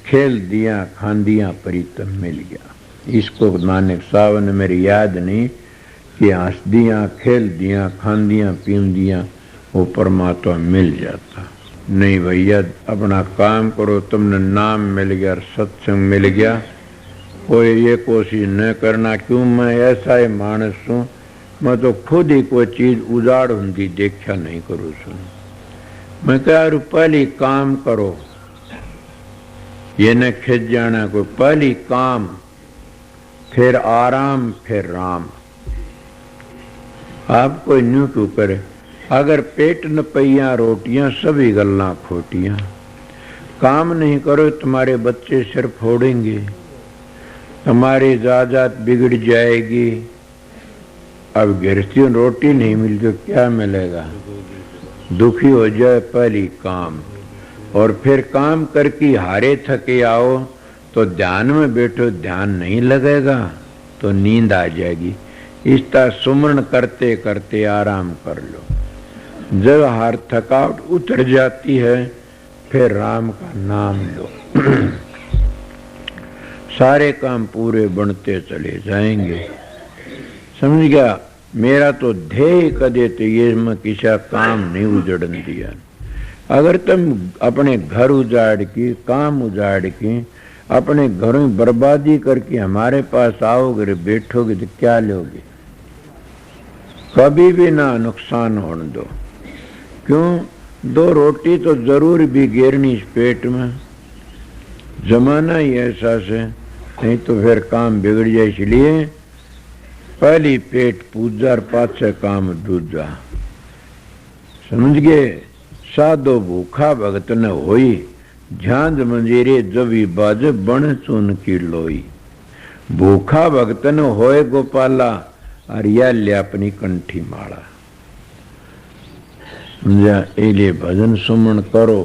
खेल दिया खांदियां प्रीतम मिल गया। इसको नानक साहब ने मेरी याद नहीं कि हंस दिया खेल दिया खांदियां पींदियां वो परमात्मा मिल जाता। नहीं भैया अपना काम करो, तुमने नाम मिल गया, सत्संग मिल गया, कोई ये कोशिश न करना। क्यों? मैं ऐसा ही मानस हूँ, मैं तो खुद ही कोई चीज उजाड़ होंगी देखा नहीं करूँ सुन। मैं कह पहली काम करो, ये न खिंच जाना कोई, पहली काम फिर आराम फिर राम। आप कोई न्यू क्यों करे? अगर पेट न पैया रोटियां सभी गल्ला खोटियां। काम नहीं करो तुम्हारे बच्चे सिर फोड़ेंगे, तुम्हारी जायदाद बिगड़ जाएगी। अब गृहस्थियों रोटी नहीं मिली तो क्या मिलेगा? दुखी हो जाए पहली काम। और फिर काम करके हारे थके आओ तो ध्यान में बैठो, ध्यान नहीं लगेगा तो नींद आ जाएगी। इस तरह सुमरण करते करते आराम कर लो। जब हार थकावट उतर जाती है फिर राम का नाम लो। सारे काम पूरे बनते चले जाएंगे। समझ गया? मेरा तो ध्येय कदे तो ये मैं किसी काम नहीं उजड़न दिया। अगर तुम अपने घर उजाड़ के, काम उजाड़ के, अपने घरों में बर्बादी करके हमारे पास आओगे बैठोगे तो क्या लोगे? कभी भी ना नुकसान होने दो। क्यों? दो रोटी तो जरूर भी गिरनी इस पेट में, जमाना ही ऐसा से, नहीं तो फिर काम बिगड़ जाए। इसलिए पहली पेट पूजा और पाछे काम दूजा। समझ गए? साधो भूखा भगत न होई, झांझ मंजीरे जबी बाज बन चुन की लोई। भूखा भगत न होए गोपाला, अरिया ले अपनी कंठी माला। समझा? इसलिए भजन सुमन करो,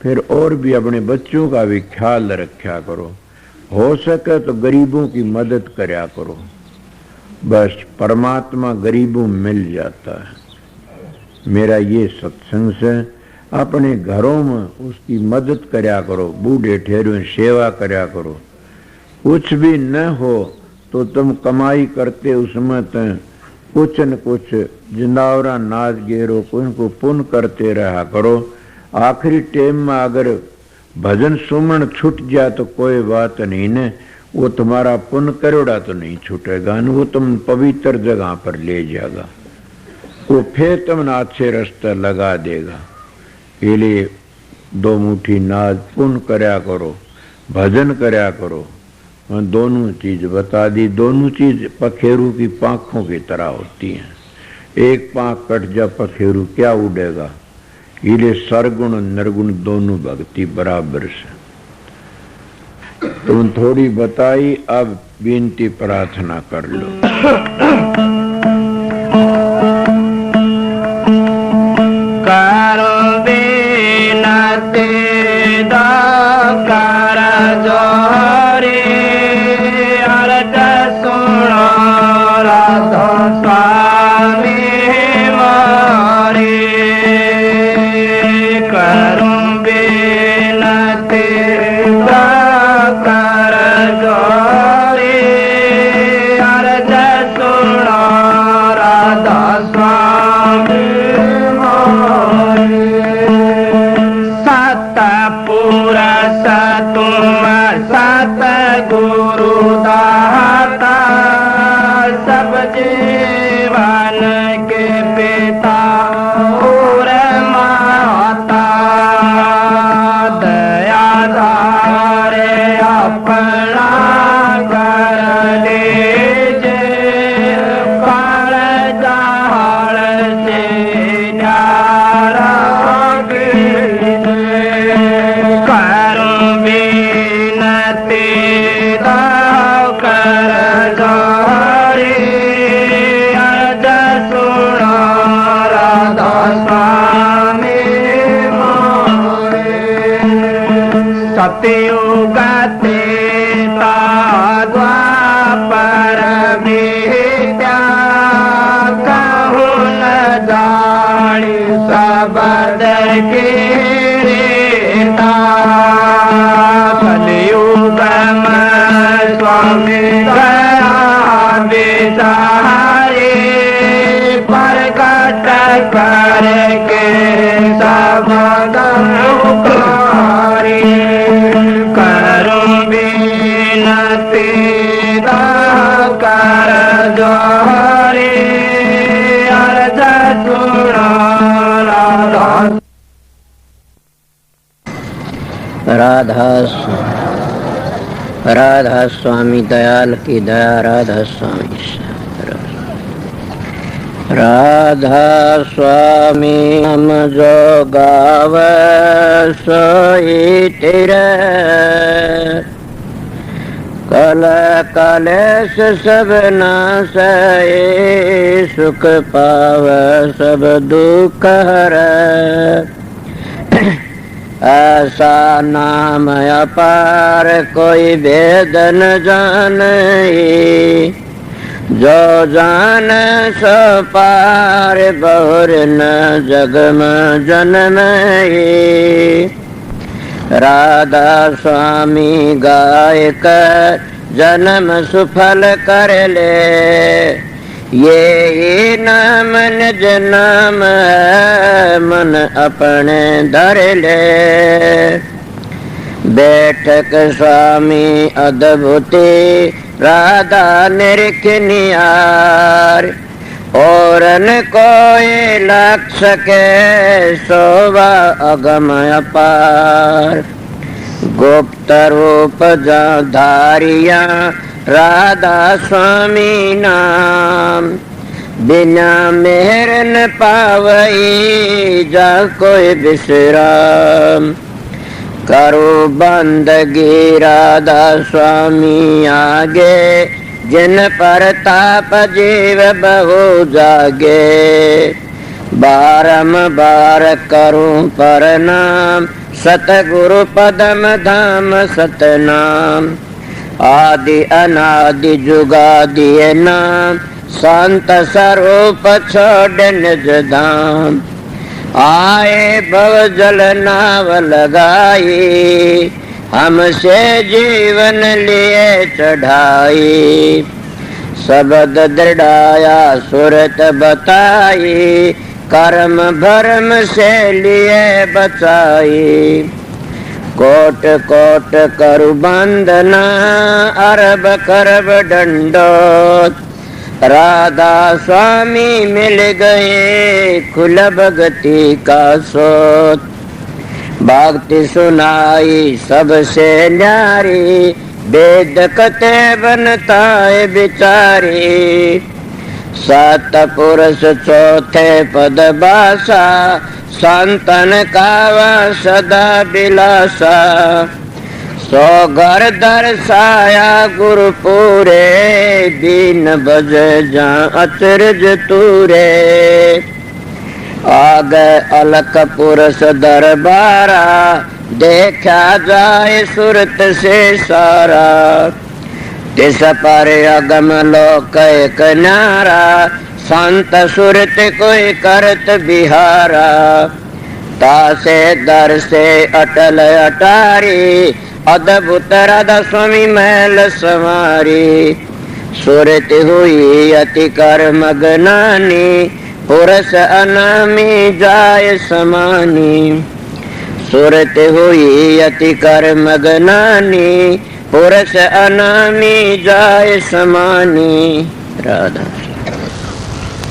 फिर और भी अपने बच्चों का भी ख्याल रखा करो। हो सके तो गरीबों की मदद करया करो। बस परमात्मा गरीबों में मिल जाता है। मेरा ये सत्संग से अपने घरों में उसकी मदद करया करो, बूढ़े ठहरों सेवा करया करो। कुछ भी न हो तो तुम कमाई करते उसमें तो कुछ न कुछ जिंदावरा नाच गेरो को पुण्य करते रहा करो। आखिरी टाइम में अगर भजन सुमन छूट जाए तो कोई बात नहीं ने, वो तुम्हारा पुण्य करोड़ा तो नहीं छूटेगा, वो तुम पवित्र जगह पर ले जाएगा, वो फिर तुम अच्छे रास्ते लगा देगा। इसलिए दो मुट्ठी नाज पुण्य करया करो, भजन करया करो। दोनों चीज बता दी। दोनों चीज पखेरु की पांखों की तरह होती हैं। एक पांख कट जा पखेरु क्या उड़ेगा। इसलिए सरगुण निर्गुण दोनों भक्ति बराबर से। तुम थोड़ी बताई, अब विनती प्रार्थना कर लो। करो बिनती दो कर जोरी, अर्ज सुनो राधा स्वामी मोरी। करो बिनती दो कर जोरी, अर्ज सुनो राधा स्वामी पुरस तुम सत गुरु दाता, सब जीवन के पिता और माता। दया धारे अपना कर लीजे, काल जाल से न्यारा करो बिनती दो कर जोरी, अर्ज सुनो राधा स्वामी मोरे। सतयुग त्रेता द्वापर विद्या, कहूँ न जानी सबद के कलियुग में स्वामी दया विचारे, प्रकट करके सब दुखारे। करो बिनती दो कर जोरी, अर्ज सुनो राधा। राधा स्वामी दयाल की दया, राधा स्वामी राधा स्वामी हम जो गाव सोई तेरे, कल कलेश सब नासए, सुख पाव सब दुख हरै। ऐसा नाम अपार कोई भेद न जाने, जो जान सो पार बहुर न जग में जन्मे। राधा स्वामी गाय कर जन्म सुफल कर ले, ये नाम निज नाम है मन अपने धर ले। बैठक स्वामी अद्भुति राधा निरखनियार, और न कोई लक्ष्य के शोभा अगम अपार। गुप्त रूप धारिया राधा स्वामी नाम, बिना मेहर न पावई जा कोई विश्राम। करो बंदगी राधा स्वामी आगे, जिन पर ताप जीव बहु जागे। बारंबार करूं प्रणाम, सतगुरु पदम धाम सतनाम। आदि अनादि जुगादि नाम संत स्वरूप छोड़ निज धाम आए भव जल नाव लगाई हमसे जीवन लिए चढ़ाई शब्द दृढ़ाया सुरत बताई कर्म भरम से लिए बचाई कोट कोट करु बंदना अरब करब दंडोत राधा स्वामी मिल गए खुल भगति का सोत भक्ति सुनाई सबसे न्यारी वेद कते बनता है बिचारी सात पुरुष चौथे पद भाषा संतन कावा सदा बिलासा सो घर दर्शाया गुरु पूरे दीन बज जा अचरज तूरे आ गए अलख पुरुष दरबारा देखा जाए सुरत से सारा तिस पर अगम लोक एक न्यारा संत सुरत कोई करत बिहारा तासे दर से अटल अटारी अद्भुत राधा स्वामी महल समारी सुरत हुई अति कर मगनानी पुरुष अनामी जाय समानी सुरत हुई अति कर मगनानी पुरुष अनामी जाय समानी। राधा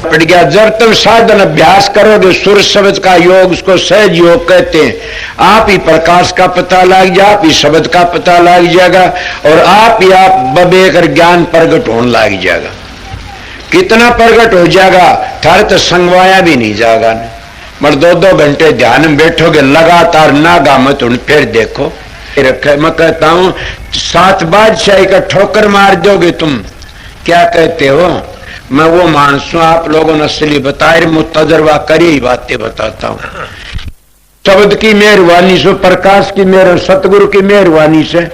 पड़ गया। जब तुम साधन अभ्यास करोगे सुर शब्द का योग, उसको सहज योग कहते हैं। आप ही प्रकाश का पता लग जाए, आप ही शब्द का पता लग जाएगा और आप ही आप बबेकर ज्ञान प्रगट होने लग जाएगा। कितना प्रगट हो जाएगा थारे तो संगवाया भी नहीं जाएगा। मगर 2-2 घंटे ध्यान में बैठोगे लगातार ना गामत उन फिर देखो रखे। मैं कहता हूं 7 बादशाही का ठोकर मार दोगे तुम। क्या कहते हो? मैं वो मानस हूं, आप लोगों ने असली बताए मुझ तजर्बा करी ही बातें बताता हूं। शब्द की मेहरबानी से, प्रकाश की मेहर, सतगुरु की मेहरबानी से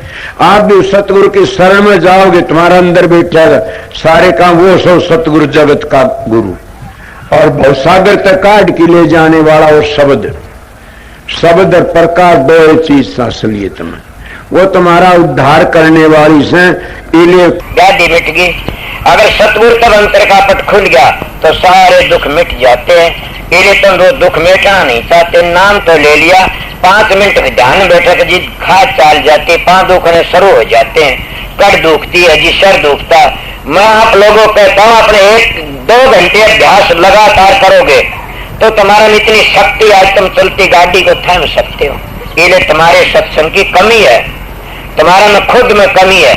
आप भी सतगुरु की शरण में जाओगे, तुम्हारा अंदर बैठेगा सारे काम वो सो सतगुरु जगत का गुरु और भवसागर तक काट के ले जाने वाला वो शब्द। शब्द और प्रकाश दो चीज असलियत में वो तुम्हारा उद्धार करने वाली से इले गादी मिट गई। अगर सतगुरु तब अंतर का पट खुल गया तो सारे दुख मिट जाते हैं। इले तुम वो दुख मिटाना नहीं चाहते, नाम तो ले लिया, 5 मिनट ध्यान बैठक जी खाद चाल जाती, 5 दुखने शुरू हो जाते हैं। कड़ दुखती है जी, सर दुखता। मैं आप लोगों को कहता हूँ अपने 1-2 घंटे अभ्यास लगातार करोगे तो तुम्हारा में इतनी शक्ति आज तुम चलती गाड़ी को थाम सकते हो। इले तुम्हारे सत्संग की कमी है, तुम्हारा में खुद में कमी है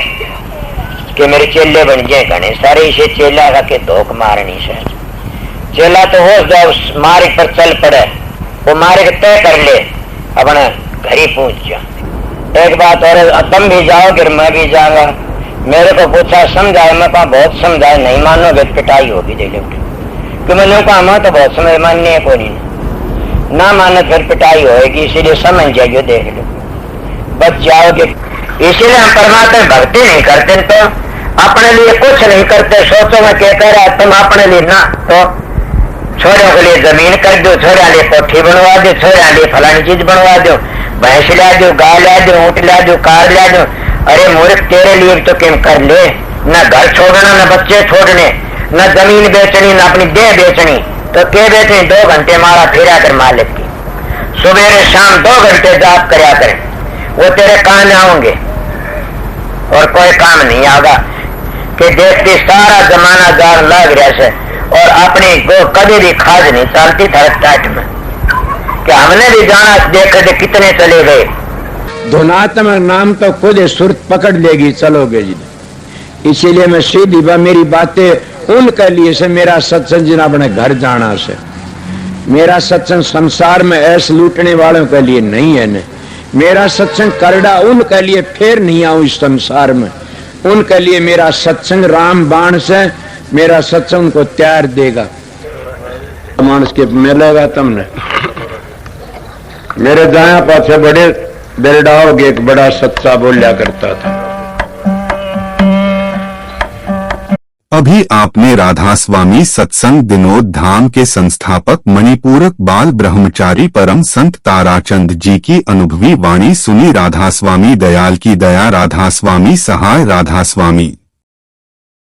कि मेरे चेले बन जाए घने सारे। इसे चेला का के धोख मारनी से चेला तो हो जाओ मार्ग पर चल पड़े, वो मार्ग तय कर ले, अपना घर ही पहुंच जा। एक बात और, तुम भी जाओगे मैं भी जाऊंगा। मेरे को पूछा समझाए, मैं कहा बहुत समझाए, नहीं मानोगे पिटाई होगी दे लोगे। कि मैंने कहा मैं तो बहुत समझ मानने है कोई नहीं, ना मानो फिर पिटाई होगी, इसीलिए समझ जाइए देख लो बच जाओगे। इसीलिए हम परमात्मा भक्ति नहीं करते तो अपने लिए कुछ नहीं करते। सोचो मैं क्या कह रहा, तुम अपने लिए ना तो छोरों के लिए जमीन कर दो, छोरा लिए कोठी बनवा दो, छोरा लिए फलानी चीज बनवा दो, भैंस ला दो, गाय ला दो, ऊँट ला दो, कार ला दो। अरे मूर्ख तेरे लिए तो क्यों कर ले, न घर छोड़ना, न बच्चे छोड़ने, न जमीन बेचनी, न अपनी देह बेचनी, तो क्या बेचनी? 2 घंटे मारा फिरा कर मालिक की, सुबह शाम 2 घंटे जाप करया करें, वो तेरे काम आएंगे और कोई काम नहीं आगा। कि देखती सारा जमाना जान लग रहा है और अपनी को कभी भी खाद नहीं चलती था टाइट में कि हमने भी जाना देख दे कितने चले गए। धुनात्मक नाम तो खुद सुरत पकड़ लेगी चलोगे जी। इसीलिए मैं सीधी मेरी बातें उनके लिए से, मेरा सत्संग जिन अपने घर जाना से, मेरा सत्संग संसार में ऐसे लूटने वालों के लिए नहीं है। न मेरा सत्संग करड़ा उनके लिए फिर नहीं आऊं इस संसार में, उनके लिए मेरा सत्संग राम बाण से, मेरा सत्संग को त्यार देगा। मानस के मिलेगा तुमने। मेरे दाया पासे बड़े दरडाओगे एक बड़ा सच्चा बोलिया करता था, अभी आपने राधा स्वामी सत्संग दिनोद धाम के संस्थापक मणिपूरक बाल ब्रह्मचारी परम संत ताराचंद जी की अनुभवी वाणी सुनी। राधा स्वामी दयाल की दया, राधा स्वामी सहाय, राधा स्वामी।